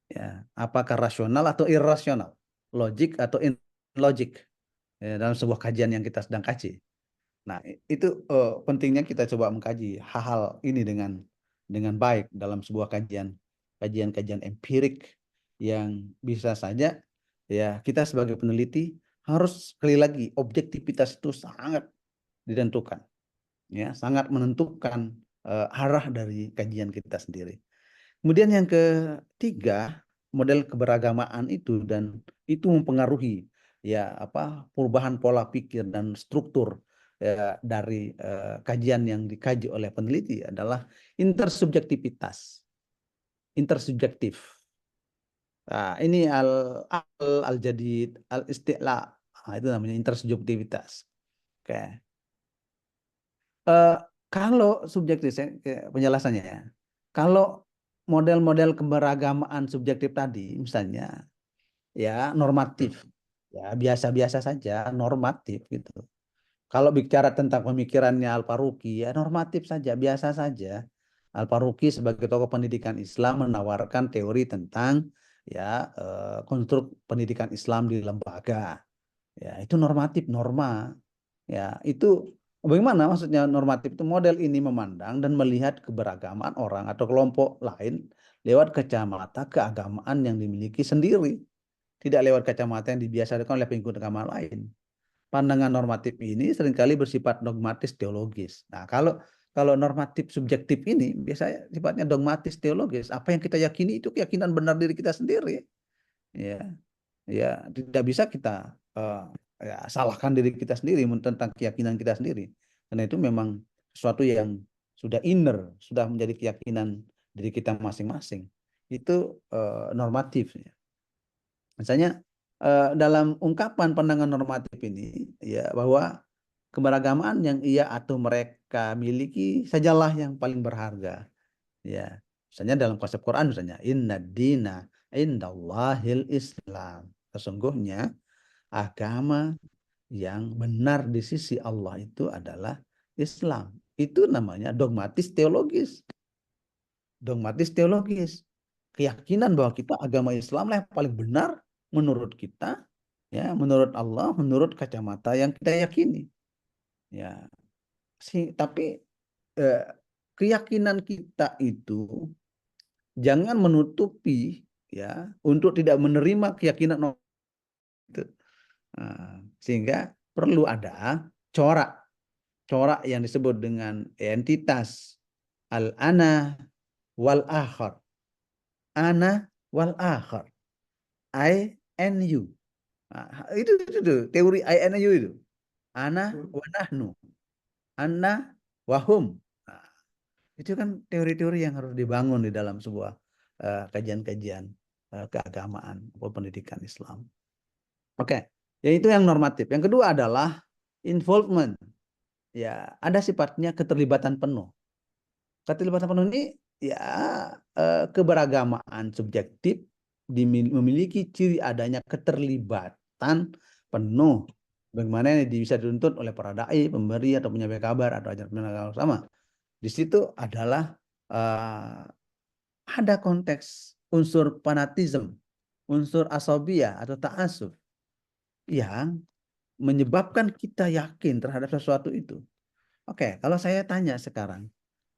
Ya, apakah rasional atau irasional, logik atau illogic, ya, dalam sebuah kajian yang kita sedang kaji. Nah, itu pentingnya kita coba mengkaji hal-hal ini dengan baik dalam sebuah kajian empirik yang bisa saja ya kita sebagai peneliti harus sekali lagi objektivitas itu sangat ditentukan, ya, sangat menentukan arah dari kajian kita sendiri. Kemudian yang ketiga, model keberagamaan itu dan itu mempengaruhi ya perubahan pola pikir dan struktur ya, dari kajian yang dikaji oleh peneliti adalah intersubjektivitas, intersubjektif. Nah, ini al-jadid, al-isti'la, itu namanya intersubjektivitas. Oke. Kalau subjektif, penjelasannya ya, kalau model-model keberagamaan subjektif tadi, misalnya ya normatif, ya biasa-biasa saja, normatif gitu. Kalau bicara tentang pemikirannya Al-Faruqi, ya normatif saja, biasa saja. Al-Faruqi sebagai tokoh pendidikan Islam menawarkan teori tentang ya konstruk pendidikan Islam di lembaga. Ya itu normatif, norma. Ya itu bagaimana maksudnya normatif itu? Model ini memandang dan melihat keberagaman orang atau kelompok lain lewat kacamata keagamaan yang dimiliki sendiri, tidak lewat kacamata yang dibiasakan oleh pengikut agama lain. Pandangan normatif ini seringkali bersifat dogmatis teologis. Nah, kalau normatif subjektif ini biasanya sifatnya dogmatis teologis. Apa yang kita yakini itu keyakinan benar diri kita sendiri. Ya, ya tidak bisa kita ya, salahkan diri kita sendiri tentang keyakinan kita sendiri. Karena itu memang sesuatu yang sudah inner, sudah menjadi keyakinan diri kita masing-masing. Itu normatif. Misalnya dalam ungkapan pandangan normatif ini ya bahwa keberagaman yang ia atau mereka miliki sajalah yang paling berharga. Ya, misalnya dalam konsep Quran misalnya inna dina indallahil Islam. Sesungguhnya agama yang benar di sisi Allah itu adalah Islam. Itu namanya dogmatis teologis. Dogmatis teologis. Keyakinan bahwa kita agama Islam lah yang paling benar menurut kita, ya, menurut Allah, menurut kacamata yang kita yakini. Ya, tapi keyakinan kita itu jangan menutupi ya untuk tidak menerima keyakinan itu. Sehingga perlu ada corak yang disebut dengan entitas al-ana wal akhar. Ana wal akhar. I and you. Nah, itu teori I and you itu. Ana wa nahnu. Anna wa hum. Nah, itu kan teori-teori yang harus dibangun di dalam sebuah kajian-kajian keagamaan atau pendidikan Islam. Oke, ya itu yang normatif. Yang kedua adalah involvement. Ya, ada sifatnya keterlibatan penuh. Keterlibatan penuh ini ya keberagamaan subjektif memiliki ciri adanya keterlibatan penuh. Bagaimana ini bisa dituntut oleh para dai, pemberi atau penyampaian kabar atau ajaran penegak sama. Di situ adalah ada konteks unsur fanatisme, unsur asabiyah atau ta'assuf yang menyebabkan kita yakin terhadap sesuatu itu. Oke, kalau saya tanya sekarang,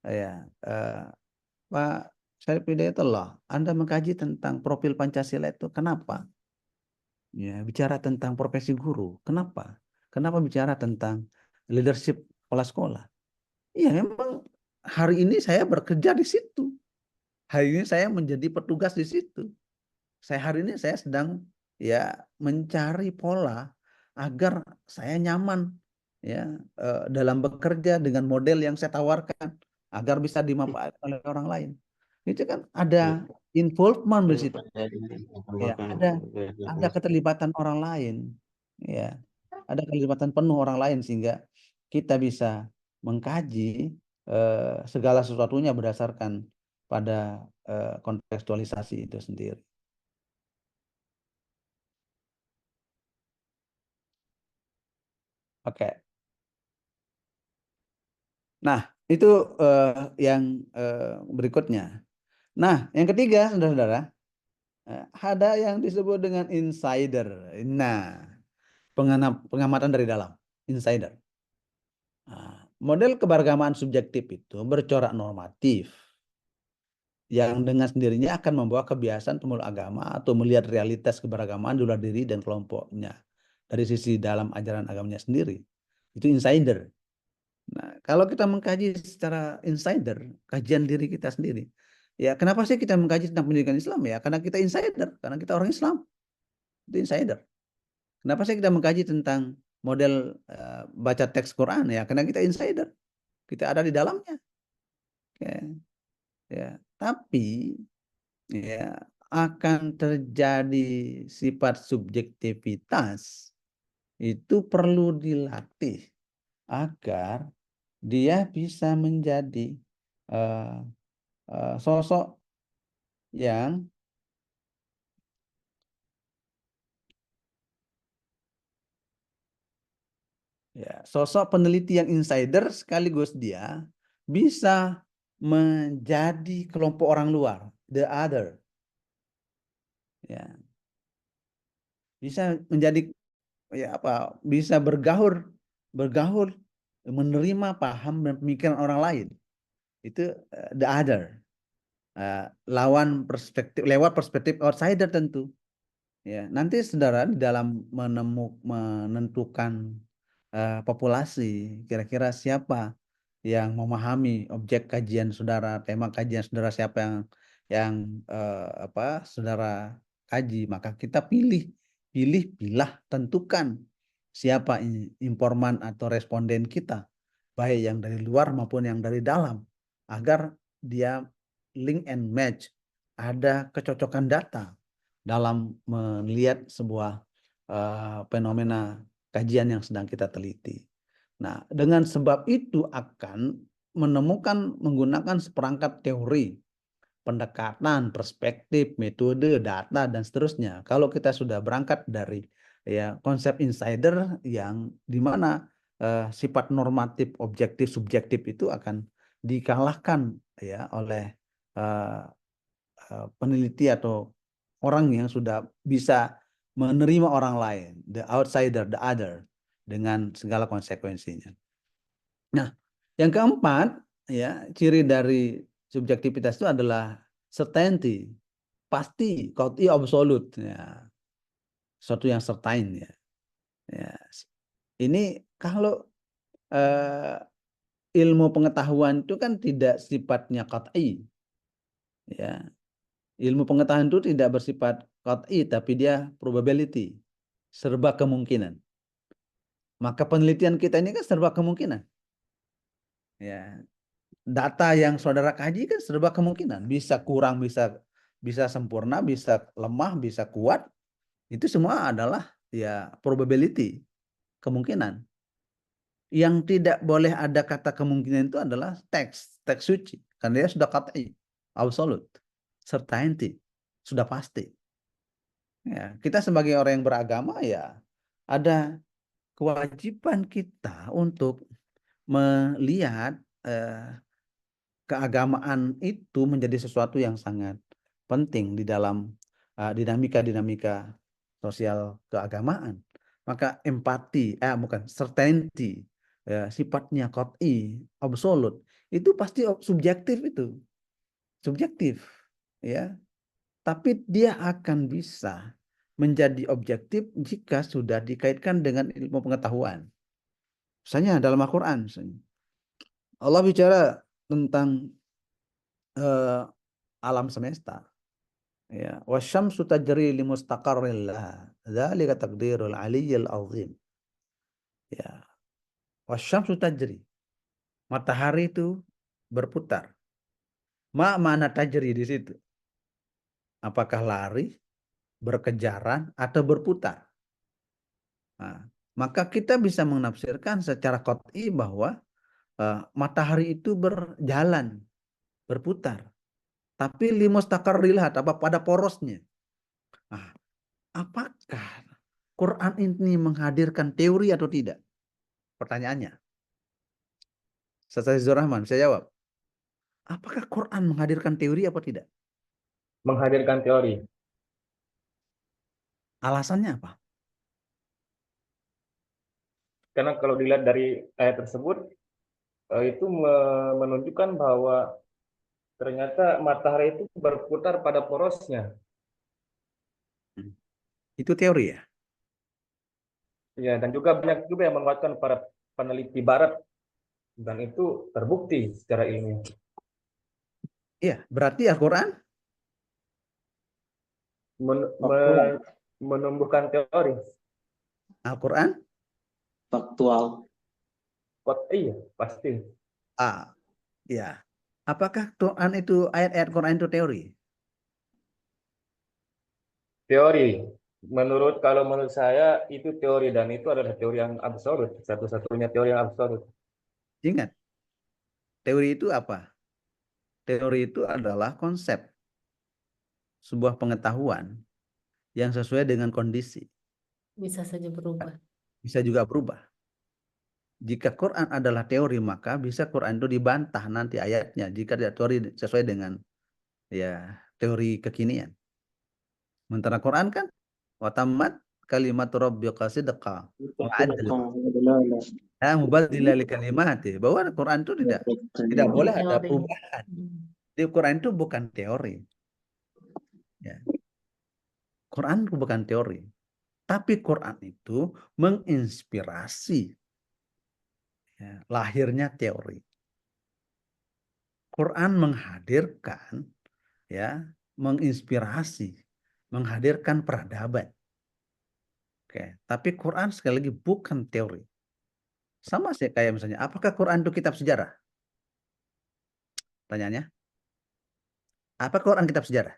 ya Pak Syarif Hidayatullah, Anda mengkaji tentang profil Pancasila itu kenapa? Ya, bicara tentang profesi guru, kenapa? Kenapa bicara tentang leadership sekolah-sekolah? Iya, memang hari ini saya bekerja di situ. Hari ini saya menjadi petugas di situ. Hari ini saya sedang ya mencari pola agar saya nyaman ya dalam bekerja dengan model yang saya tawarkan agar bisa dimanfaatkan oleh orang lain. Itu kan ada involvement di situ. Ya, ada keterlibatan orang lain. Ya, ada keterlibatan penuh orang lain sehingga kita bisa mengkaji segala sesuatunya berdasarkan pada kontekstualisasi itu sendiri. Oke. Nah, itu yang berikutnya. Nah, yang ketiga, saudara-saudara, ada yang disebut dengan insider. Nah, pengamatan dari dalam, insider. Nah, model keberagamaan subjektif itu bercorak normatif yang dengan sendirinya akan membawa kebiasaan pemeluk agama atau melihat realitas keberagamaan di luar diri dan kelompoknya dari sisi dalam ajaran agamanya sendiri. Itu insider. Nah, kalau kita mengkaji secara insider, kajian diri kita sendiri, ya kenapa sih kita mengkaji tentang pendidikan Islam ya? Karena kita insider, karena kita orang Islam. Itu insider. Kenapa sih kita mengkaji tentang model baca teks Quran ya? Karena kita insider. Kita ada di dalamnya. Oke. Ya, tapi ya akan terjadi sifat subjektivitas itu perlu dilatih agar dia bisa menjadi sosok yang sosok peneliti yang insider sekaligus dia bisa menjadi kelompok orang luar, the other. Ya, bisa menjadi bisa bergaul, menerima paham dan pemikiran orang lain. Itu the other. Lawan perspektif, lewat perspektif outsider tentu. Ya, nanti saudara di dalam menentukan populasi, kira-kira siapa yang memahami objek kajian saudara, tema kajian saudara, siapa yang saudara kaji, maka kita pilah, tentukan siapa informan atau responden kita, baik yang dari luar maupun yang dari dalam, agar dia link and match, ada kecocokan data dalam melihat sebuah fenomena kajian yang sedang kita teliti. Nah, dengan sebab itu akan menggunakan seperangkat teori, pendekatan, perspektif, metode, data, dan seterusnya. Kalau kita sudah berangkat dari konsep insider yang dimana sifat normatif, objektif, subjektif itu akan dikalahkan oleh peneliti atau orang yang sudah bisa menerima orang lain, the outsider, the other, dengan segala konsekuensinya. Nah, yang keempat, ciri dari subjektivitas itu adalah certainty, pasti, qat'i, absolute, sesuatu yang certain, Ini kalau ilmu pengetahuan itu kan tidak sifatnya qat'i, Ilmu pengetahuan itu tidak bersifat qat'i, tapi dia probability, serba kemungkinan. Maka penelitian kita ini kan serba kemungkinan. Data yang saudara kaji kan serba kemungkinan, bisa kurang, bisa sempurna, bisa lemah, bisa kuat. Itu semua adalah probability, kemungkinan. Yang tidak boleh ada kata kemungkinan itu adalah teks suci, karena dia sudah qat'i, absolute, certainty, sudah pasti. Kita sebagai orang yang beragama ada kewajiban kita untuk melihat keagamaan itu menjadi sesuatu yang sangat penting di dalam dinamika-dinamika sosial keagamaan. Maka empati, certainty, sifatnya qat'i, absolute, itu pasti subjektif itu. Subjektif, Tapi dia akan bisa menjadi objektif jika sudah dikaitkan dengan ilmu pengetahuan. Misalnya dalam Al-Quran, Allah bicara tentang alam semesta. Wasyamsu tajri limustaqarrin laha. Dzalika taqdirul aliyyil azim. Wasyamsu tajri. Matahari itu berputar. Mana tajri di situ? Apakah lari, berkejaran, atau berputar? Nah, maka kita bisa menafsirkan secara qat'i bahwa matahari itu berjalan, berputar. Tapi limustaqarrilha, pada porosnya. Nah, apakah Quran ini menghadirkan teori atau tidak? Pertanyaannya. Ustaz Azizur Rahman, bisa jawab. Apakah Quran menghadirkan teori apa tidak? Menghadirkan teori. Alasannya apa? Karena kalau dilihat dari ayat tersebut, itu menunjukkan bahwa ternyata matahari itu berputar pada porosnya. Itu teori ya? Ya, dan juga banyak juga yang menguatkan para peneliti barat, dan itu terbukti secara ilmiah. Iya, berarti Al-Quran Men- Faktual. me- menumbuhkan teori. Al-Quran Faktual. Iya, pasti. ya. Apakah Quran itu ayat-ayat Quran itu teori? Teori. Kalau menurut saya itu teori, dan itu adalah teori yang absolut, satu-satunya teori yang absolut. Ingat, teori itu apa? Teori itu adalah konsep sebuah pengetahuan yang sesuai dengan kondisi. Bisa saja berubah. Bisa juga berubah. Jika Quran adalah teori, maka bisa Quran itu dibantah nanti ayatnya jika tidak teori sesuai dengan ya teori kekinian. Sementara Quran kan watamat kalimat rabbika sidqa wa adla. Mubaddila li kalimati, bahwa Quran itu tidak boleh ada Teori. perubahan. Di Quran itu bukan teori. Ya. Quran itu bukan teori. Tapi Quran itu menginspirasi ya, lahirnya teori. Quran menghadirkan ya, menginspirasi, menghadirkan peradaban. Oke, tapi Quran sekali lagi bukan teori. Sama sih kayak misalnya, apakah Quran itu kitab sejarah? Tanyanya, apa Quran kitab sejarah?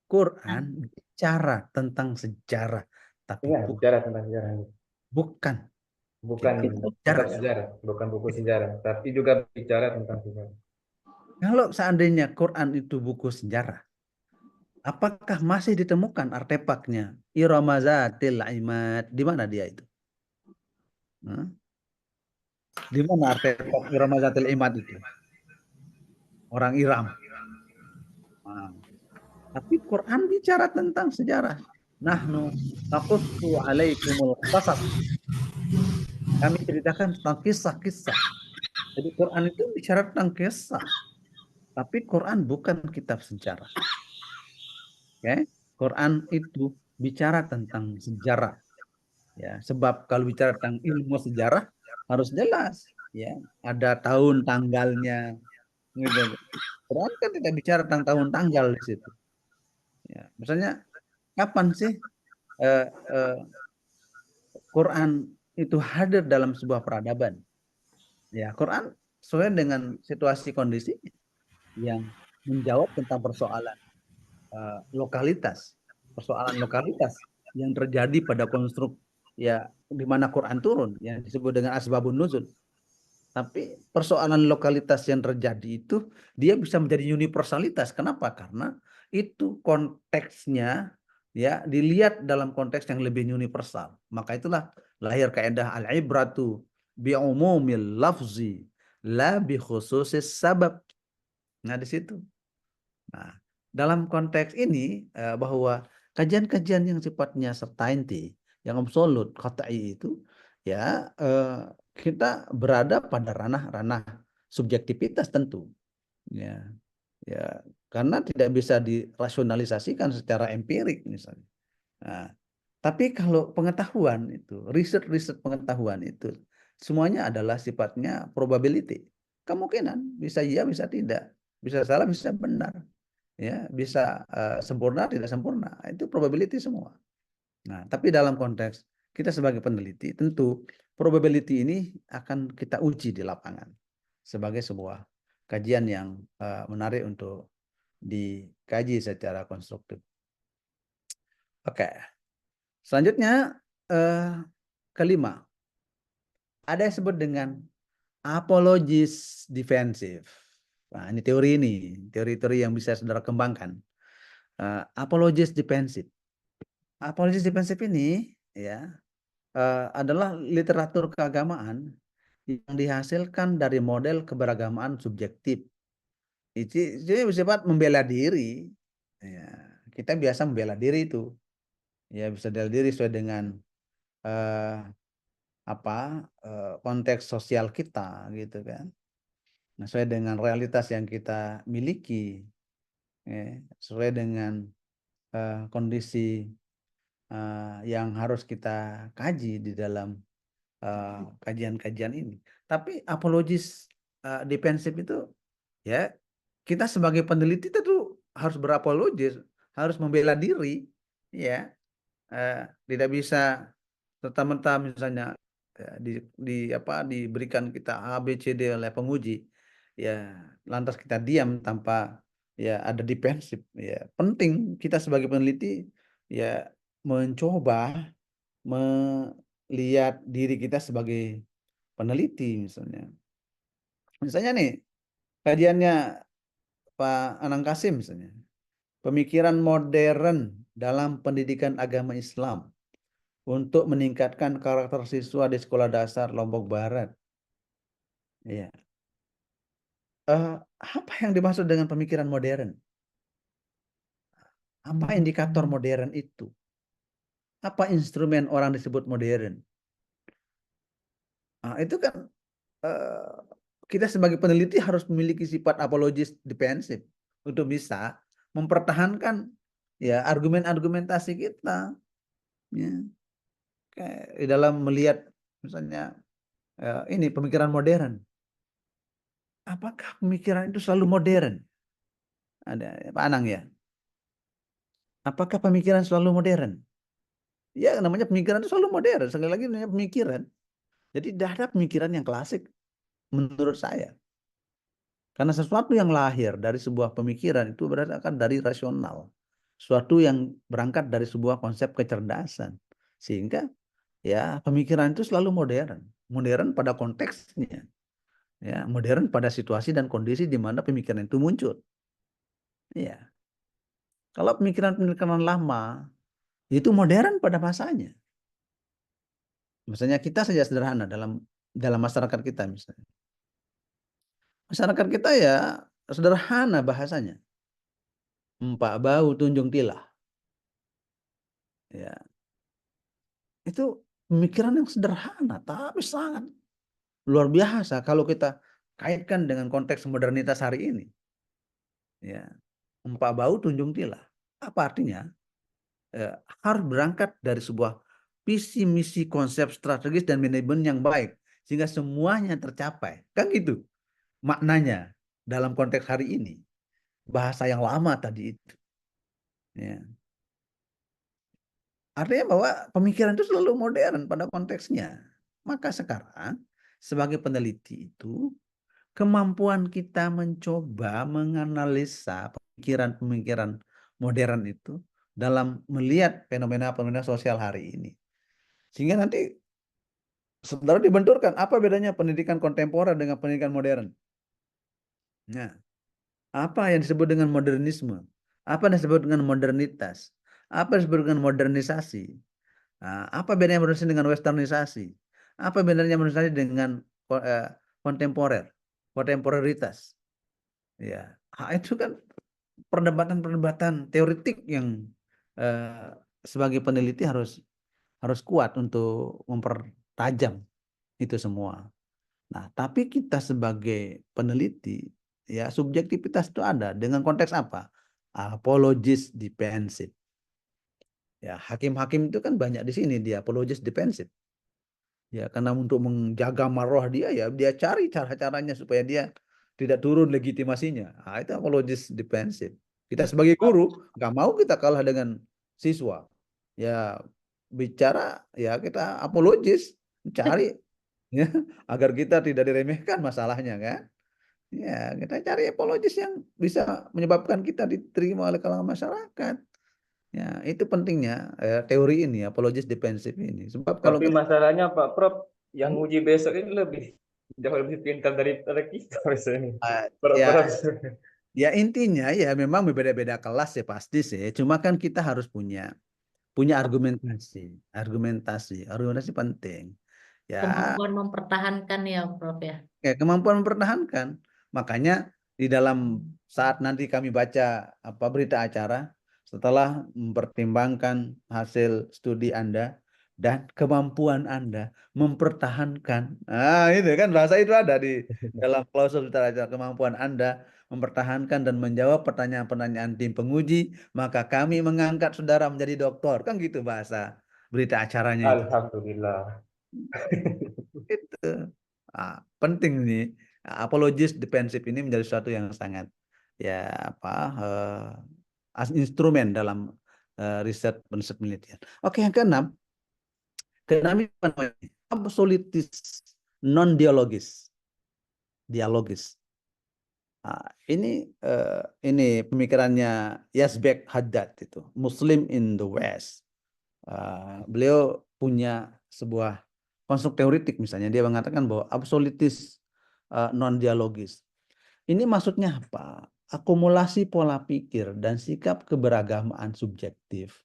Quran bicara tentang sejarah, tapi Iya, bicara tentang sejarah. bukan Bukan kitab kitab sejarah. sejarah, bukan buku sejarah, tapi juga bicara tentang sejarah. Kalau seandainya Quran itu buku sejarah, apakah masih ditemukan artefaknya? Iramazatil Imad, di mana dia itu? Di mana artefak Iramazatil Imad itu? Orang Iram. Nah, tapi Quran bicara tentang sejarah. Nahnu naqussu alaikumul qasas. Kami ceritakan tentang kisah-kisah. Jadi Quran itu bicara tentang kisah. Tapi Quran bukan kitab sejarah. Oke? Quran itu bicara tentang sejarah. Ya, sebab kalau bicara tentang ilmu sejarah harus jelas, ya. Ada tahun tanggalnya gitu. Quran kan tidak bicara tentang tahun tanggal di situ. Ya, misalnya kapan sih eh, eh, Quran itu hadir dalam sebuah peradaban? Ya, Quran sesuai dengan situasi kondisi yang menjawab tentang persoalan lokalitas, persoalan lokalitas yang terjadi pada konstruk ya di mana Quran turun yang disebut dengan asbabun nuzul. Tapi persoalan lokalitas yang terjadi itu dia bisa menjadi universalitas. Kenapa? Karena itu konteksnya ya dilihat dalam konteks yang lebih universal. Maka itulah lahir kaidah al-ibratu bi umumil lafzi la bi khususis sabab. Nah, di situ. Nah, dalam konteks ini bahwa kajian-kajian yang sifatnya certainty, yang absolut, qat'i itu ya kita berada pada ranah-ranah subjektivitas tentu. Ya, ya karena tidak bisa dirasionalisasikan secara empirik misalnya. Nah, tapi kalau pengetahuan itu, riset-riset pengetahuan itu semuanya adalah sifatnya probability. Kemungkinan bisa iya, bisa tidak, bisa salah, bisa benar, ya bisa sempurna, tidak sempurna. Itu probability semua. Nah, tapi dalam konteks kita sebagai peneliti, tentu probability ini akan kita uji di lapangan sebagai sebuah kajian yang menarik untuk dikaji secara konstruktif. Oke, selanjutnya kelima, ada yang disebut dengan apologis defensif. Nah, ini teori-teori yang bisa saudara kembangkan. Apologis defensif. Apologis defensif ini ya adalah literatur keagamaan yang dihasilkan dari model keberagamaan subjektif. Itu bersifat membela diri. Ya, kita biasa membela diri itu. Ya, bisa bela diri sesuai dengan eh, konteks sosial kita gitu kan. Nah, sesuai dengan realitas yang kita miliki, ya, sesuai dengan kondisi yang harus kita kaji di dalam kajian-kajian ini. Tapi apologis defensif itu, ya kita sebagai peneliti tentu harus berapologis, harus membela diri, ya tidak bisa serta-merta misalnya diberikan kita A, B, C, D oleh penguji, ya lantas kita diam tanpa ya ada defensif. Ya penting kita sebagai peneliti ya mencoba melihat diri kita sebagai peneliti misalnya. Misalnya nih kajiannya Pak Anang Kasim misalnya, pemikiran modern dalam pendidikan agama Islam untuk meningkatkan karakter siswa di sekolah dasar Lombok Barat. Ya. Apa yang dimaksud dengan pemikiran modern? Apa indikator modern itu? Apa instrumen orang disebut modern? Nah, itu kan kita sebagai peneliti harus memiliki sifat apologis defensif untuk bisa mempertahankan ya argumentasi kita, ya. Kayak di dalam melihat misalnya ini pemikiran modern. Apakah pemikiran itu selalu modern? Ada Pak Anang ya. Apakah pemikiran selalu modern? Ya namanya pemikiran itu selalu modern. Sekali lagi namanya pemikiran. Jadi tidak ada pemikiran yang klasik menurut saya. Karena sesuatu yang lahir dari sebuah pemikiran itu berdasarkan dari rasional. Sesuatu yang berangkat dari sebuah konsep kecerdasan. Sehingga ya pemikiran itu selalu modern. Modern pada konteksnya. Ya, modern pada situasi dan kondisi di mana pemikiran itu muncul. Ya. Kalau pemikiran-pemikiran lama itu modern pada masanya. Misalnya kita saja sederhana dalam masyarakat kita misalnya. Masyarakat kita ya sederhana bahasanya. Empak bau tunjung tilah. Ya. Itu pemikiran yang sederhana tapi sangat luar biasa kalau kita kaitkan dengan konteks modernitas hari ini. Ya. Empak bau tunjung tilah. Apa artinya? Harus berangkat dari sebuah visi misi konsep strategis dan manajemen yang baik sehingga semuanya tercapai. Kan gitu maknanya dalam konteks hari ini. Bahasa yang lama tadi itu. Ya. Artinya bahwa pemikiran itu selalu modern pada konteksnya. Maka sekarang sebagai peneliti itu kemampuan kita mencoba menganalisa pemikiran-pemikiran modern itu dalam melihat fenomena-fenomena sosial hari ini. Sehingga nanti saudara dibenturkan apa bedanya pendidikan kontemporer dengan pendidikan modern. Nah, apa yang disebut dengan modernisme? Apa yang disebut dengan modernitas? Apa yang disebut dengan modernisasi? Nah, apa bedanya modernisasi dengan westernisasi? Apa bedanya modernisasi dengan kontemporer? Kontemporeritas. Ya, itu kan perdebatan-perdebatan teoritik yang sebagai peneliti harus kuat untuk mempertajam itu semua. Nah, tapi kita sebagai peneliti, ya subjektivitas itu ada dengan konteks apa? Apologis defensif. Ya, hakim-hakim itu kan banyak di sini dia apologis defensif. Ya, karena untuk menjaga marwah dia ya dia cari cara-caranya supaya dia tidak turun legitimasinya. Nah, itu apologis defensif. Kita sebagai guru nggak mau kita kalah dengan siswa. Ya bicara ya kita apologis cari ya agar kita tidak diremehkan masalahnya kan. Ya, kita cari apologis yang bisa menyebabkan kita diterima oleh kalangan masyarakat. Ya, itu pentingnya teori ini apologis defensif ini. Sebab kalau Tapi kita masalahnya Pak Prof, yang uji besok ini jauh lebih pintar daripada kita misalnya. ya ya intinya ya memang berbeda-beda kelas ya pasti sih. Cuma kan kita harus punya argumentasi penting. Ya, Kemampuan mempertahankan ya, Prof ya. kemampuan mempertahankan. Makanya di dalam saat nanti kami baca berita acara, setelah mempertimbangkan hasil studi Anda dan kemampuan Anda mempertahankan. Nah, itu kan bahasa itu ada di dalam klausul berita acara, kemampuan Anda mempertahankan dan menjawab pertanyaan-pertanyaan tim penguji, maka kami mengangkat saudara menjadi doktor. Kan gitu bahasa berita acaranya itu. Alhamdulillah. Itu penting nih. Apologis defensif ini menjadi sesuatu yang sangat instrumen dalam riset penelitian. Oke, yang keenam ini apa namanya? Absolutis non dialogis. Ini pemikirannya Yazbek Haddad itu, Muslim in the West. Beliau punya sebuah konstruk teoritik, misalnya dia mengatakan bahwa absolutis non dialogis. Ini maksudnya apa? Akumulasi pola pikir dan sikap keberagamaan subjektif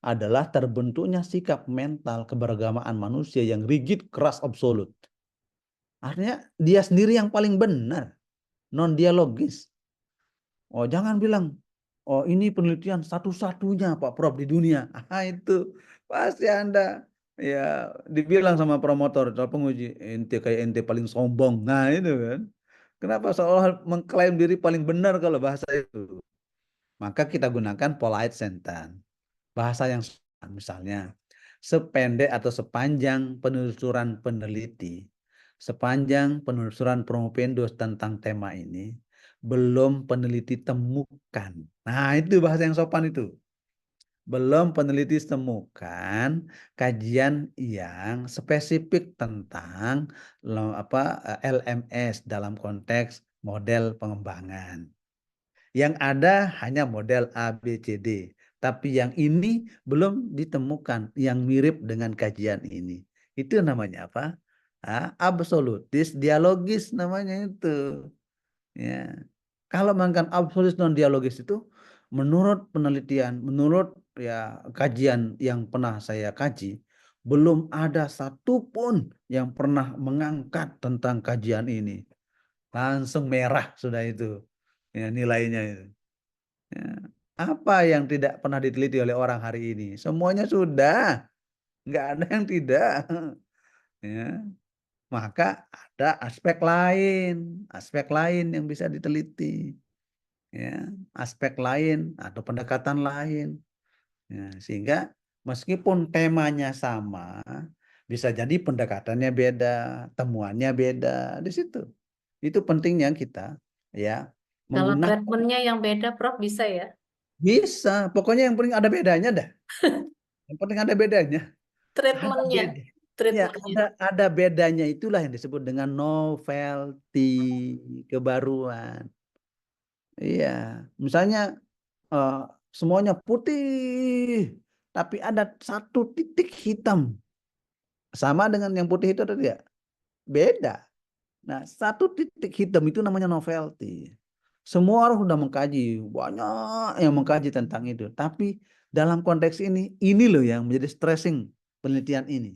adalah terbentuknya sikap mental keberagamaan manusia yang rigid, keras, absolut. Artinya dia sendiri yang paling benar, non dialogis. Oh, jangan bilang, oh ini penelitian satu-satunya Pak Prof di dunia. Itu pasti Anda ya dibilang sama promotor atau penguji, ente paling sombong. Nah, itu kan. Kenapa seolah mengklaim diri paling benar kalau bahasa itu? Maka kita gunakan polite sentence. Bahasa yang misalnya sependek atau sepanjang penelusuran peneliti, sepanjang penelusuran Promopendos tentang tema ini, belum peneliti temukan. Nah, itu bahasa yang sopan itu. Belum peneliti temukan kajian yang spesifik tentang LMS dalam konteks model pengembangan. Yang ada hanya model A, B, C, D. Tapi yang ini belum ditemukan yang mirip dengan kajian ini. Itu namanya apa? Absolutis dialogis namanya itu. Ya. Kalau mengatakan absolutis non dialogis itu, menurut penelitian, menurut kajian yang pernah saya kaji, belum ada satupun yang pernah mengangkat tentang kajian ini. Langsung merah sudah itu nilainya itu. Ya. Apa yang tidak pernah diteliti oleh orang hari ini? Semuanya sudah, nggak ada yang tidak. Ya. Maka ada aspek lain yang bisa diteliti. Ya, aspek lain atau pendekatan lain. Ya, sehingga meskipun temanya sama, bisa jadi pendekatannya beda, temuannya beda di situ. Itu pentingnya kita Kalau menggunakan. treatmentnya yang beda, Prof bisa ya? Bisa, pokoknya yang penting ada bedanya dah. Yang penting ada bedanya. Ada Treatmentnya, beda. Ya, treatmentnya. ada bedanya, itulah yang disebut dengan novelty, kebaruan. Iya, misalnya semuanya putih, tapi ada satu titik hitam. Sama dengan yang putih itu atau tidak? Beda. Nah, satu titik hitam itu namanya novelty. Semua orang sudah mengkaji, banyak yang mengkaji tentang itu. Tapi dalam konteks ini loh yang menjadi stressing penelitian ini.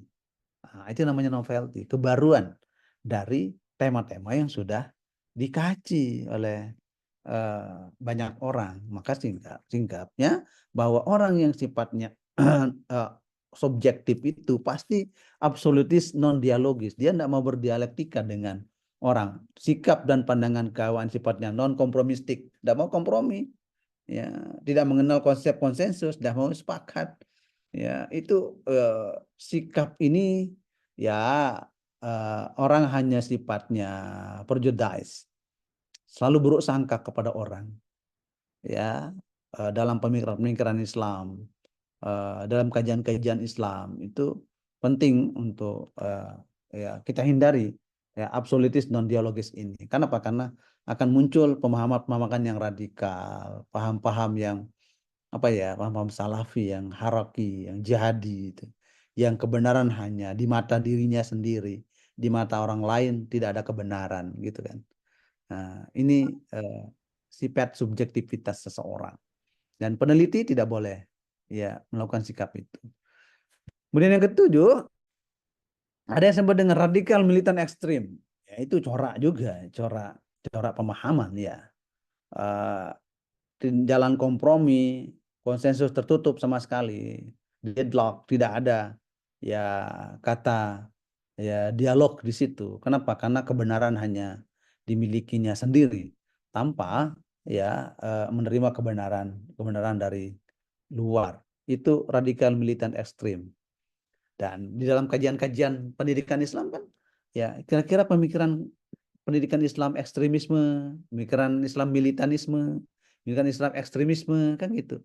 Nah, itu namanya novelty, kebaruan dari tema-tema yang sudah dikaji oleh banyak orang. Maka singkatnya bahwa orang yang sifatnya subjektif itu pasti absolutis non dialogis. Dia tidak mau berdialektika dengan orang. Sikap dan pandangan kawan sifatnya non kompromistik, tidak mau kompromi. Ya, tidak mengenal konsep konsensus, tidak mau sepakat. Ya, itu sikap ini orang hanya sifatnya prejudice, selalu buruk sangka kepada orang. Ya, dalam pemikiran Islam, dalam kajian-kajian Islam itu penting untuk kita hindari absolutis non dialogis ini. Kenapa? Karena akan muncul pemahaman-pemahaman yang radikal, paham-paham yang paham-paham salafi, yang haraki, yang jihadi itu, yang kebenaran hanya di mata dirinya sendiri, di mata orang lain tidak ada kebenaran, gitu kan. Nah, ini sifat subjektivitas seseorang, dan peneliti tidak boleh melakukan sikap itu. Kemudian yang ketujuh, Ada yang disebut dengan radikal militan ekstrim. Ya, itu corak juga, corak pemahaman ya. Jalan kompromi, konsensus tertutup sama sekali, deadlock, tidak ada ya kata ya dialog di situ. Kenapa? Karena kebenaran hanya dimilikinya sendiri tanpa ya menerima kebenaran dari luar. Itu radikal militan ekstrim. Dan di dalam kajian-kajian pendidikan Islam kan ya kira-kira pemikiran pendidikan Islam ekstremisme, pemikiran Islam militanisme, pemikiran Islam ekstremisme kan gitu.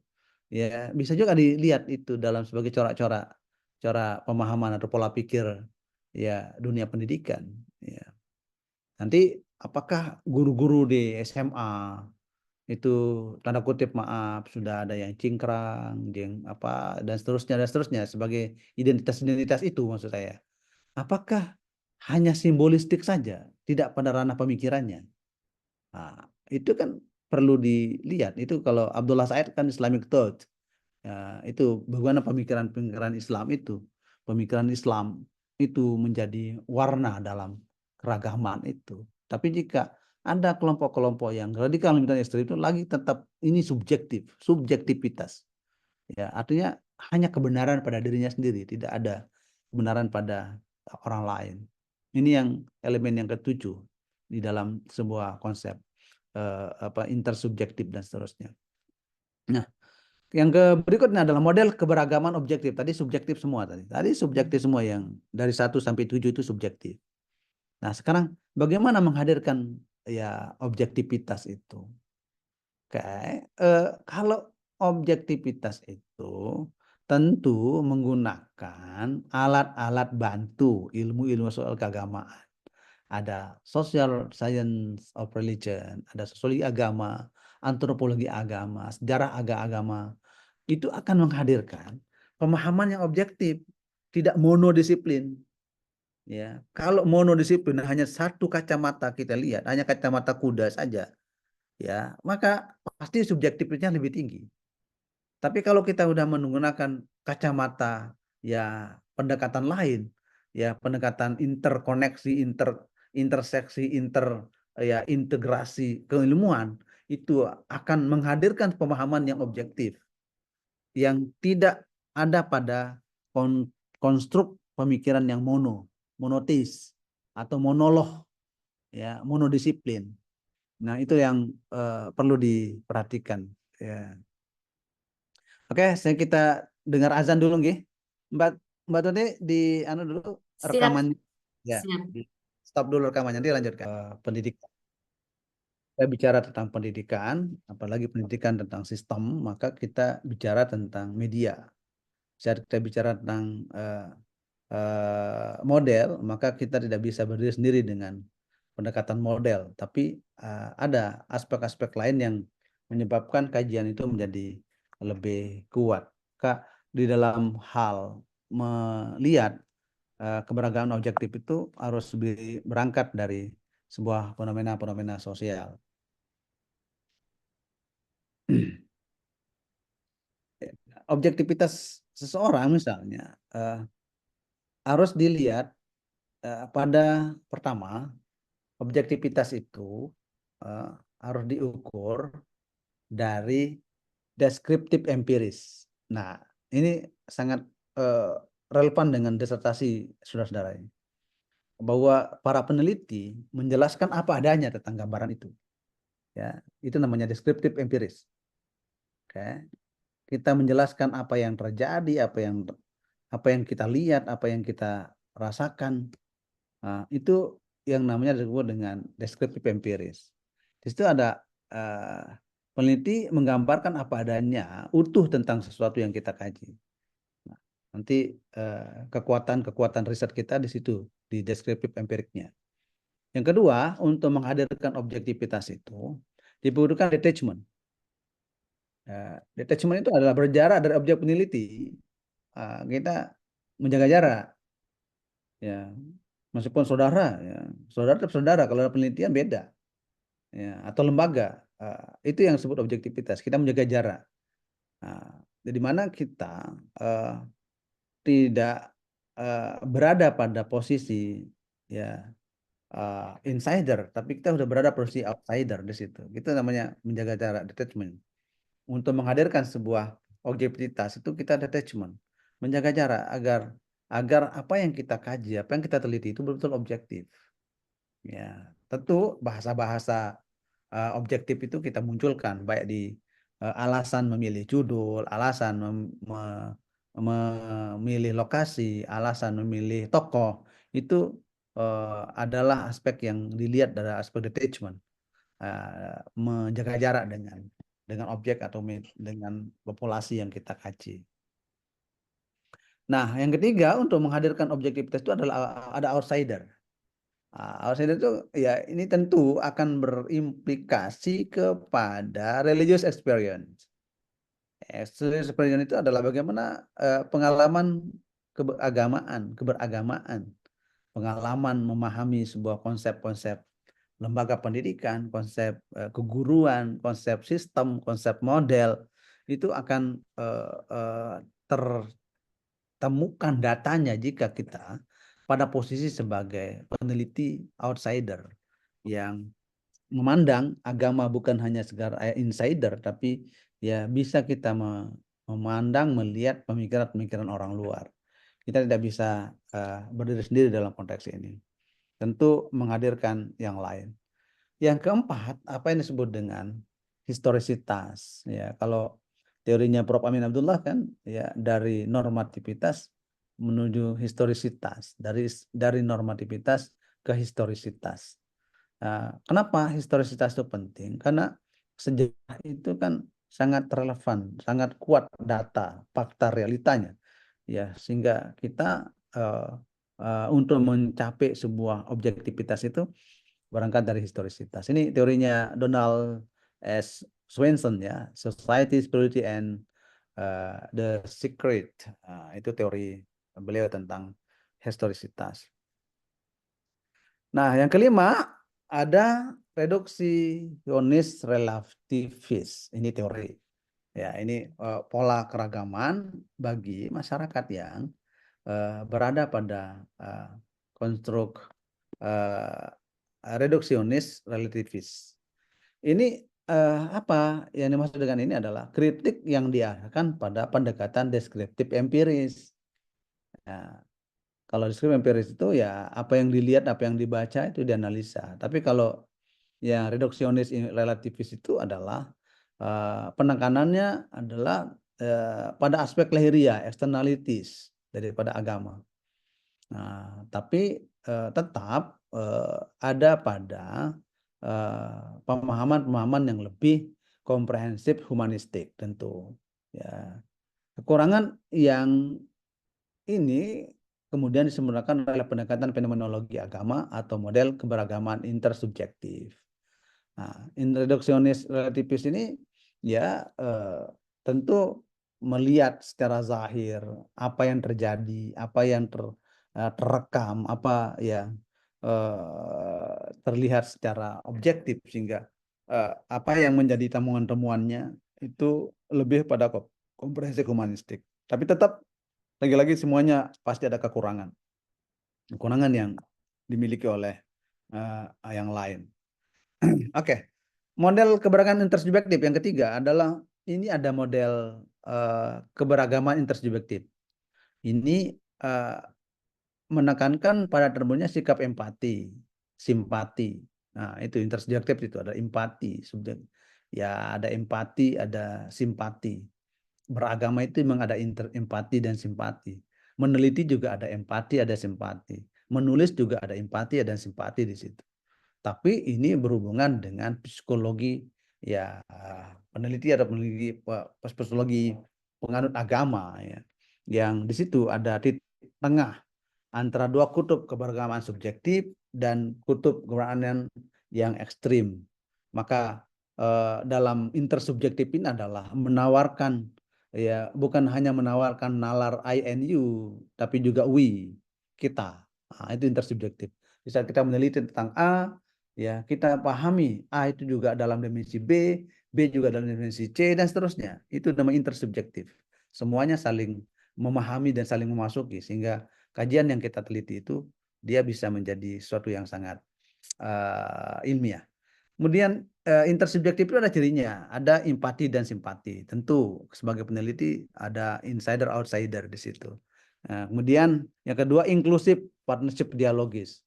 Ya, bisa juga dilihat itu dalam sebagai corak-corak pemahaman atau pola pikir ya dunia pendidikan ya. Nanti apakah guru-guru di SMA itu tanda kutip maaf sudah ada yang cingkrang, yang apa dan seterusnya sebagai identitas itu maksud saya. Apakah hanya simbolistik saja, tidak pada ranah pemikirannya? Nah, itu kan perlu dilihat. Itu kalau Abdullah Said kan Islamic Thought. Ya, itu bagaimana pemikiran Islam itu. Pemikiran Islam itu menjadi warna dalam keragaman itu. Tapi jika ada kelompok-kelompok yang radikal militan ekstrem itu lagi tetap ini subjektivitas. Ya, artinya hanya kebenaran pada dirinya sendiri, tidak ada kebenaran pada orang lain. Ini yang elemen yang ketujuh di dalam sebuah konsep intersubjektif dan seterusnya. Nah, yang berikutnya adalah model keberagaman objektif. Tadi subjektif semua tadi. Tadi subjektif semua yang dari 1 sampai 7 itu subjektif. Nah, sekarang bagaimana menghadirkan ya objektivitas itu? Oke, kalau objektivitas itu tentu menggunakan alat-alat bantu ilmu-ilmu soal keagamaan. Ada social science of religion, ada sosiologi agama, antropologi agama, sejarah agama. Itu akan menghadirkan pemahaman yang objektif, tidak monodisiplin. Ya, kalau monodisiplin hanya satu kacamata kita lihat, hanya kacamata kuda saja, ya, maka pasti subjektivitasnya lebih tinggi. Tapi kalau kita sudah menggunakan kacamata ya pendekatan lain, ya pendekatan interkoneksi, interseksi, integrasi keilmuan itu akan menghadirkan pemahaman yang objektif yang tidak ada pada konstruk pemikiran yang monoteis atau monolog ya, monodisiplin. Nah, itu yang perlu diperhatikan ya. Oke, kita dengar azan dulu nggih. Mbak Tuni di anu dulu Siap, rekaman ya. siap. Stop dulu rekamannya, nanti lanjutkan. Pendidikan. Kita bicara tentang pendidikan, apalagi pendidikan tentang sistem, maka kita bicara tentang media. Saat kita bicara tentang model, maka kita tidak bisa berdiri sendiri dengan pendekatan model, tapi ada aspek-aspek lain yang menyebabkan kajian itu menjadi lebih kuat. Kak, di dalam hal melihat keberagaman objektif itu harus berangkat dari sebuah fenomena-fenomena sosial. Objektivitas seseorang misalnya harus dilihat pada pertama, objektivitas itu harus diukur dari deskriptif empiris. Nah, ini sangat relevan dengan disertasi saudara-saudara ini. Bahwa para peneliti menjelaskan apa adanya tentang gambaran itu. Ya, itu namanya deskriptif empiris. Oke. Kita menjelaskan apa yang terjadi, apa yang kita lihat, apa yang kita rasakan. Nah, itu yang namanya disebut dengan deskriptif empiris. Di situ ada peneliti menggambarkan apa adanya utuh tentang sesuatu yang kita kaji. Nah, nanti kekuatan riset kita di situ, di deskriptif empiriknya. Yang kedua, untuk menghadirkan objektivitas itu dibutuhkan detachment. Detachment itu adalah berjarak dari objek peneliti. Kita menjaga jarak. Ya, meskipun saudara, ya, saudara tetap saudara. Kalau ada penelitian beda, ya, atau lembaga, itu yang disebut objektivitas. Kita menjaga jarak. Nah, di mana kita tidak berada pada posisi ya insider, tapi kita sudah berada posisi outsider di situ. Itu namanya menjaga jarak, detachment. Untuk menghadirkan sebuah objektivitas itu kita detachment, menjaga jarak agar apa yang kita kaji, apa yang kita teliti itu betul-betul objektif. Ya, tentu bahasa-bahasa objektif itu kita munculkan baik di alasan memilih judul, alasan memilih lokasi, alasan memilih tokoh, itu adalah aspek yang dilihat dari aspek detachment, menjaga jarak dengan objek atau dengan populasi yang kita kaji. Nah, yang ketiga untuk menghadirkan objektivitas itu adalah ada outsider. Outsider itu ya ini tentu akan berimplikasi kepada religious experience. Religious experience itu adalah bagaimana pengalaman keberagamaan, pengalaman memahami sebuah konsep-konsep lembaga pendidikan, konsep keguruan, konsep sistem, konsep model itu akan tertemukan datanya jika kita pada posisi sebagai peneliti outsider yang memandang agama bukan hanya sekedar insider, tapi ya bisa kita memandang, melihat pemikiran-pemikiran orang luar. Kita tidak bisa berdiri sendiri dalam konteks ini. Tentu menghadirkan yang lain. Yang keempat, apa yang disebut dengan historisitas. Ya, kalau teorinya Prof. Amin Abdullah kan, ya dari normativitas menuju historisitas, dari normativitas ke historisitas. Nah, kenapa historisitas itu penting? Karena sejarah itu kan sangat relevan, sangat kuat data, fakta realitanya, ya sehingga kita untuk mencapai sebuah objektivitas itu berangkat dari historisitas. Ini teorinya Donald S. Swenson ya, Society, Spirituality and the Secret. Itu teori beliau tentang historisitas. Nah, yang kelima ada reduksionis relativis. Ini teori. Ya, ini pola keragaman bagi masyarakat yang berada pada konstruk reduksionis relativis. Ini apa yang dimaksud dengan ini adalah kritik yang diarahkan pada pendekatan deskriptif empiris. Nah, kalau deskriptif empiris itu ya apa yang dilihat, apa yang dibaca itu dianalisa. Tapi kalau yang reduksionis relativis itu adalah penekanannya adalah pada aspek lahiria, externalities daripada agama. Nah, tapi tetap ada pada pemahaman-pemahaman yang lebih komprehensif humanistik tentu. Ya. Kekurangan yang ini kemudian disempurnakan oleh pendekatan fenomenologi agama atau model keberagaman intersubjektif. Nah, reduksionis relativis ini ya tentu melihat secara zahir apa yang terjadi, apa yang terekam, apa yang terlihat secara objektif sehingga apa yang menjadi temuan-temuannya itu lebih pada komprehensif humanistik. Tapi tetap lagi-lagi semuanya pasti ada kekurangan yang dimiliki oleh yang lain. Oke. Model keberagaman intersubjektif yang ketiga adalah ini ada model keberagaman intersubjektif. Ini menekankan pada terbentuknya sikap empati, simpati. Nah, itu intersubjektif itu ada empati, subjek. Ya, ada empati, ada simpati. Beragama itu memang ada empati dan simpati. Meneliti juga ada empati, ada simpati. Menulis juga ada empati, ada simpati di situ. Tapi ini berhubungan dengan psikologi ya peneliti atau peneliti psikologi penganut agama ya. Yang di situ ada titik tengah antara dua kutub keberagaman subjektif dan kutub keberagaman yang ekstrim. Maka dalam intersubjektif ini adalah menawarkan ya bukan hanya menawarkan nalar I and you tapi juga we, kita. Nah, itu intersubjektif. Bisa kita meneliti tentang A, ya kita pahami A itu juga dalam dimensi B, B juga dalam dimensi C dan seterusnya. Itu namanya intersubjektif. Semuanya saling memahami dan saling memasuki sehingga kajian yang kita teliti itu dia bisa menjadi sesuatu yang sangat ilmiah. Kemudian intersubjektif itu ada cirinya, ada empati dan simpati. Tentu sebagai peneliti ada insider outsider di situ. Kemudian yang kedua inklusif partnership dialogis.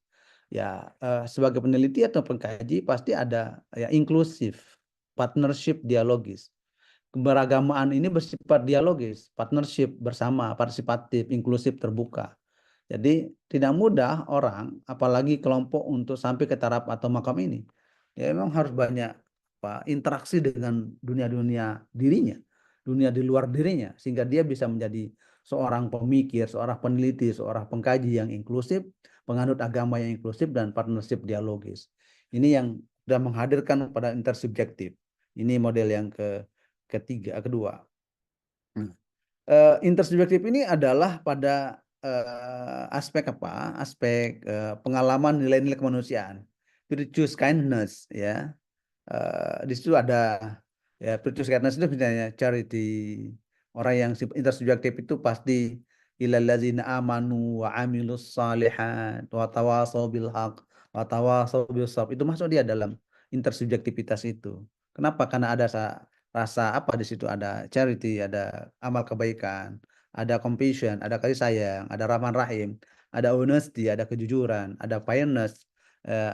Ya, sebagai peneliti atau pengkaji pasti ada ya inklusif partnership dialogis. Keberagamaan ini bersifat dialogis, partnership bersama, partisipatif, inklusif, terbuka. Jadi tidak mudah orang, apalagi kelompok untuk sampai ke taraf atau makam ini. Ya memang harus banyak interaksi dengan dunia-dunia dirinya, dunia di luar dirinya, sehingga dia bisa menjadi seorang pemikir, seorang peneliti, seorang pengkaji yang inklusif, penganut agama yang inklusif, dan partnership dialogis. Ini yang sudah menghadirkan pada intersubjektif. Ini model yang kedua. Intersubjektif ini adalah pada aspek apa? Aspek pengalaman nilai-nilai kemanusiaan, virtues kindness, ya. Di situ ada ya virtues kindness itu misalnya charity. Orang yang intersubjektif itu pasti ilal ladzina amanu wa amilus shalihat wa tawashaw bil haq wa tawashaw bis sabr. Itu masuk dia dalam intersubjektivitas itu. Kenapa? Karena ada rasa apa di situ, ada charity, ada amal kebaikan, ada compassion, ada kasih sayang, ada rahman rahim, ada honesty, ada kejujuran, ada fairness,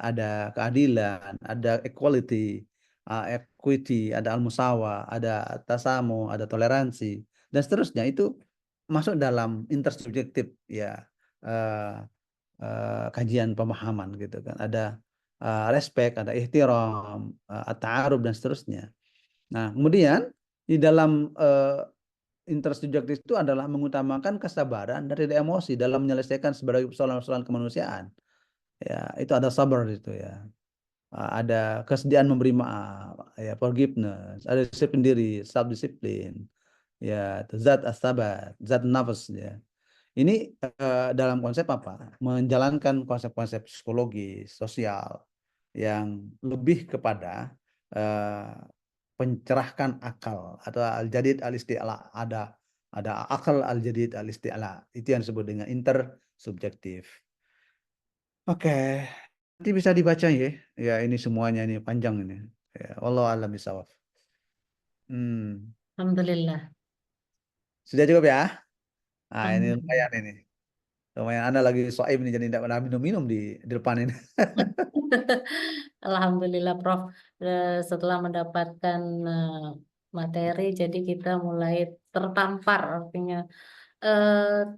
ada keadilan, ada equality, equity, ada al-musawa, ada tasamu, ada toleransi, dan seterusnya. Itu masuk dalam intersubjektif ya, kajian pemahaman gitu kan. Ada respect, ada ihtiram, at-ta'aruf, dan seterusnya. Nah, kemudian di dalam intersubjektif itu adalah mengutamakan kesabaran dan tidak emosi dalam menyelesaikan sebagai persoalan-persoalan kemanusiaan. Ya, itu ada sabar itu ya. Ada kesediaan memberi maaf, ya forgiveness, ada disiplin diri, self disiplin, ya zat as-sabat, zat nafas ya. Ini dalam konsep apa? Menjalankan konsep-konsep psikologis, sosial yang lebih kepada pencerahkan akal atau al-jadid al-isti'la. Ada akal al-jadid al-isti'la. Itu yang disebut dengan intersubjektif. Oke. Nanti bisa dibaca ya. Ya ini semuanya ini panjang ini. Ya, wallahu a'lam bishawab. Alhamdulillah. Sudah cukup ya? Nah, ini Alhamdulillah. lumayan ini. Lumayan Anda lagi soaim ini jadi tidak pernah minum-minum di depan ini. Alhamdulillah Prof. Setelah mendapatkan materi, jadi kita mulai tertampar, artinya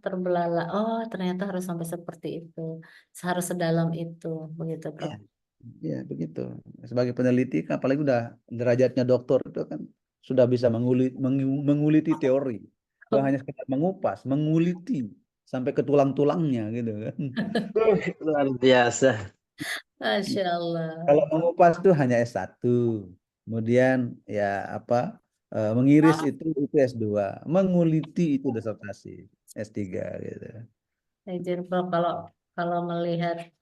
terbelalak. Oh, ternyata harus sampai seperti itu, harus sedalam itu, begitu Prof. Ya, ya begitu. Sebagai peneliti, kan, apalagi udah derajatnya doktor itu kan sudah bisa menguliti teori, bukan hanya sekedar mengupas, menguliti sampai ke tulang-tulangnya gitu kan. Luar biasa. Masya Allah. Kalau mengupas itu hanya S1, kemudian ya apa mengiris itu S2, menguliti itu disertasi S3 gitu. Jadi Prof, kalau melihat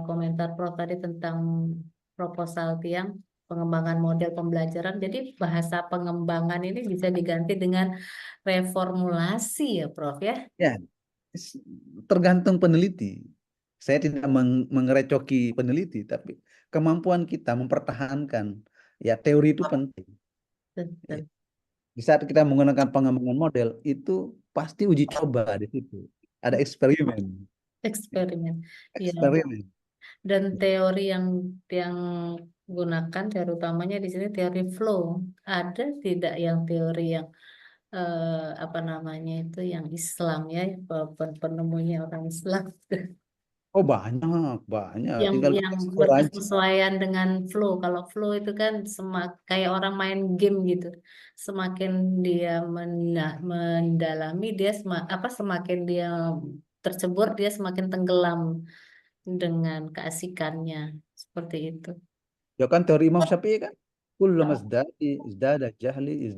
komentar Prof tadi tentang proposal tiang pengembangan model pembelajaran, jadi bahasa pengembangan ini bisa diganti dengan reformulasi ya Prof ya? Ya, tergantung peneliti. Saya tidak mengerecoki peneliti, tapi kemampuan kita mempertahankan ya teori itu penting. Betul. Di saat kita menggunakan pengembangan model itu pasti uji coba di situ. Ada eksperimen. Eksperimen. Ya, Eksperimen. dan teori yang gunakan teori utamanya di sini teori flow. Ada tidak yang teori yang apa namanya itu yang Islam ya, penemunya orang Islam Oh banyak. yang Tinggal yang explore aja. berkesesuaian dengan flow. Kalau flow itu kan kayak orang main game gitu. Semakin dia mendalami dia semakin dia tercebur, dia semakin tenggelam dengan keasikannya seperti itu. Ya kan teori Imam Syafi'i kan. Kullama izdada jahli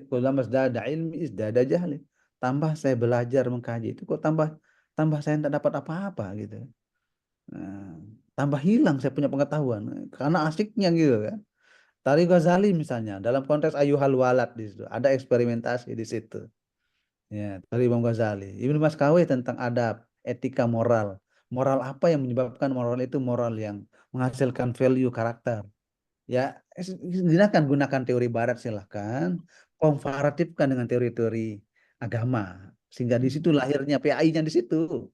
kullama izdada ilmi izdada jahli. Tambah saya belajar mengkaji itu kok tambah saya tidak dapat apa-apa gitu. Nah, tambah hilang saya punya pengetahuan karena asiknya gitu kan. Tari Ghazali misalnya dalam konteks ayuhal walad di situ ada eksperimentasi di situ. Ya, dari Imam Ghazali. Ibnu Maskawi tentang adab, etika moral. Moral apa yang menyebabkan moral itu moral yang menghasilkan value karakter. Ya, gunakan teori barat silahkan. Komparatifkan dengan teori-teori agama. Sehingga di situ lahirnya PAI-nya di situ.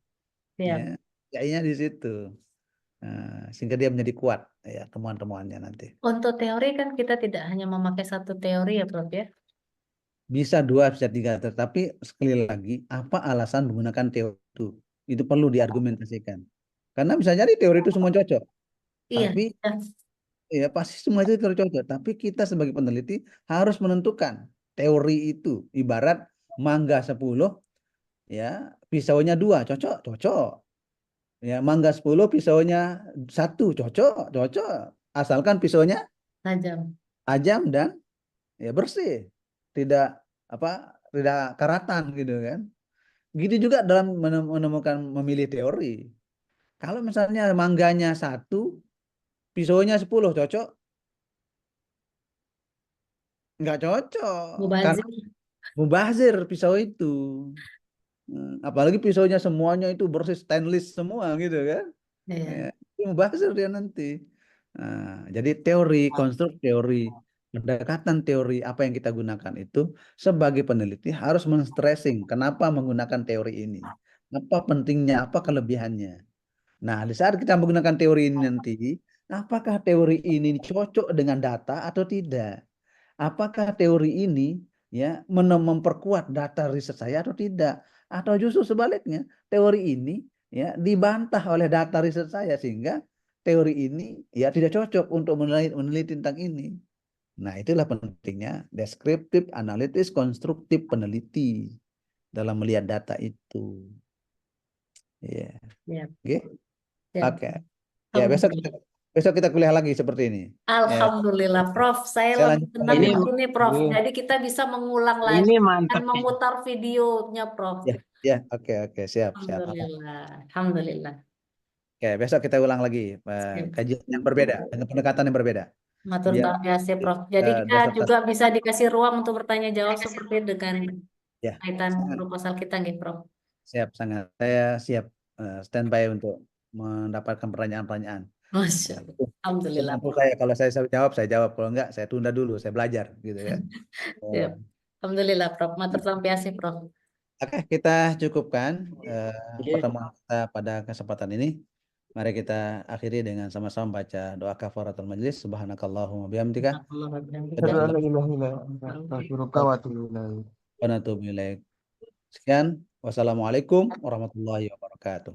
Siap. Ya, PAI-nya di situ. Nah, sehingga dia menjadi kuat ya temuan-temuannya nanti. Untuk teori kan kita tidak hanya memakai satu teori ya Prof ya. Bisa dua, bisa tiga, tetapi sekali lagi, apa alasan menggunakan teori itu? Itu perlu diargumentasikan. Karena bisa jadi teori itu semua cocok, Iya. tapi ya pasti semua itu teori cocok. Tapi kita sebagai peneliti harus menentukan teori itu. Ibarat mangga 10, ya pisaunya 2, cocok, cocok. Ya mangga 10, pisaunya 1, cocok, cocok. Asalkan pisaunya Tajam. tajam dan ya bersih, tidak tidak karatan gitu kan. Gitu juga dalam menemukan memilih teori. Kalau misalnya mangganya 1, pisaunya 10, cocok? Nggak cocok. Karena Mubazir. mubazir pisau itu. Apalagi pisaunya semuanya itu bersih stainless semua gitu kan. Iya. Ya, itu mubazir dia nanti. Nah, jadi teori, konstruk teori, pendekatan teori apa yang kita gunakan itu sebagai peneliti harus men-stressing kenapa menggunakan teori ini. Apa pentingnya, apa kelebihannya. Nah, di saat kita menggunakan teori ini nanti, apakah teori ini cocok dengan data atau tidak? Apakah teori ini ya memperkuat data riset saya atau tidak? Atau justru sebaliknya, teori ini ya dibantah oleh data riset saya sehingga teori ini ya tidak cocok untuk meneliti tentang ini. Nah, itulah pentingnya deskriptif, analitis, konstruktif peneliti dalam melihat data itu. Ya, Siap. oke. Siap. Oke. Ya, besok kita kuliah lagi seperti ini. Ya, Alhamdulillah, Prof. Saya saya lebih lanjutkan senang lagi. Ini begini, Prof. ini Jadi kita bisa mengulang lagi ini dan mantap nih. memutar videonya, Prof. Ya, ya, oke, siap. Alhamdulillah. Alhamdulillah. Oke, besok kita ulang lagi Siap. kajian yang berbeda dengan pendekatan yang berbeda. Matur Biar nuwun biasa, Prof. Jadi kita dasar juga bisa dikasih ruang untuk bertanya jawab seperti dengan ya, kaitan sangat proposal kita, nggih, Prof. siap sangat. Saya siap standby untuk mendapatkan pertanyaan-pertanyaan. Masya Allah. Alhamdulillah, Mampu Prof. saya kalau saya jawab, kalau enggak saya tunda dulu, saya belajar gitu kan. Siap. Alhamdulillah, Prof. Matur nuwun biasa, Prof. Oke, kita cukupkan Oke. pertemuan kita pada kesempatan ini. Mari kita akhiri dengan sama-sama baca doa kafaratul majelis. Subhanakallahumma bihamdika. Allah Asyhadu an la ilaha illa anta astaghfiruka wa atubu ilaik. Wa natubu ilaik. Sekian. Wassalamualaikum warahmatullahi wabarakatuh.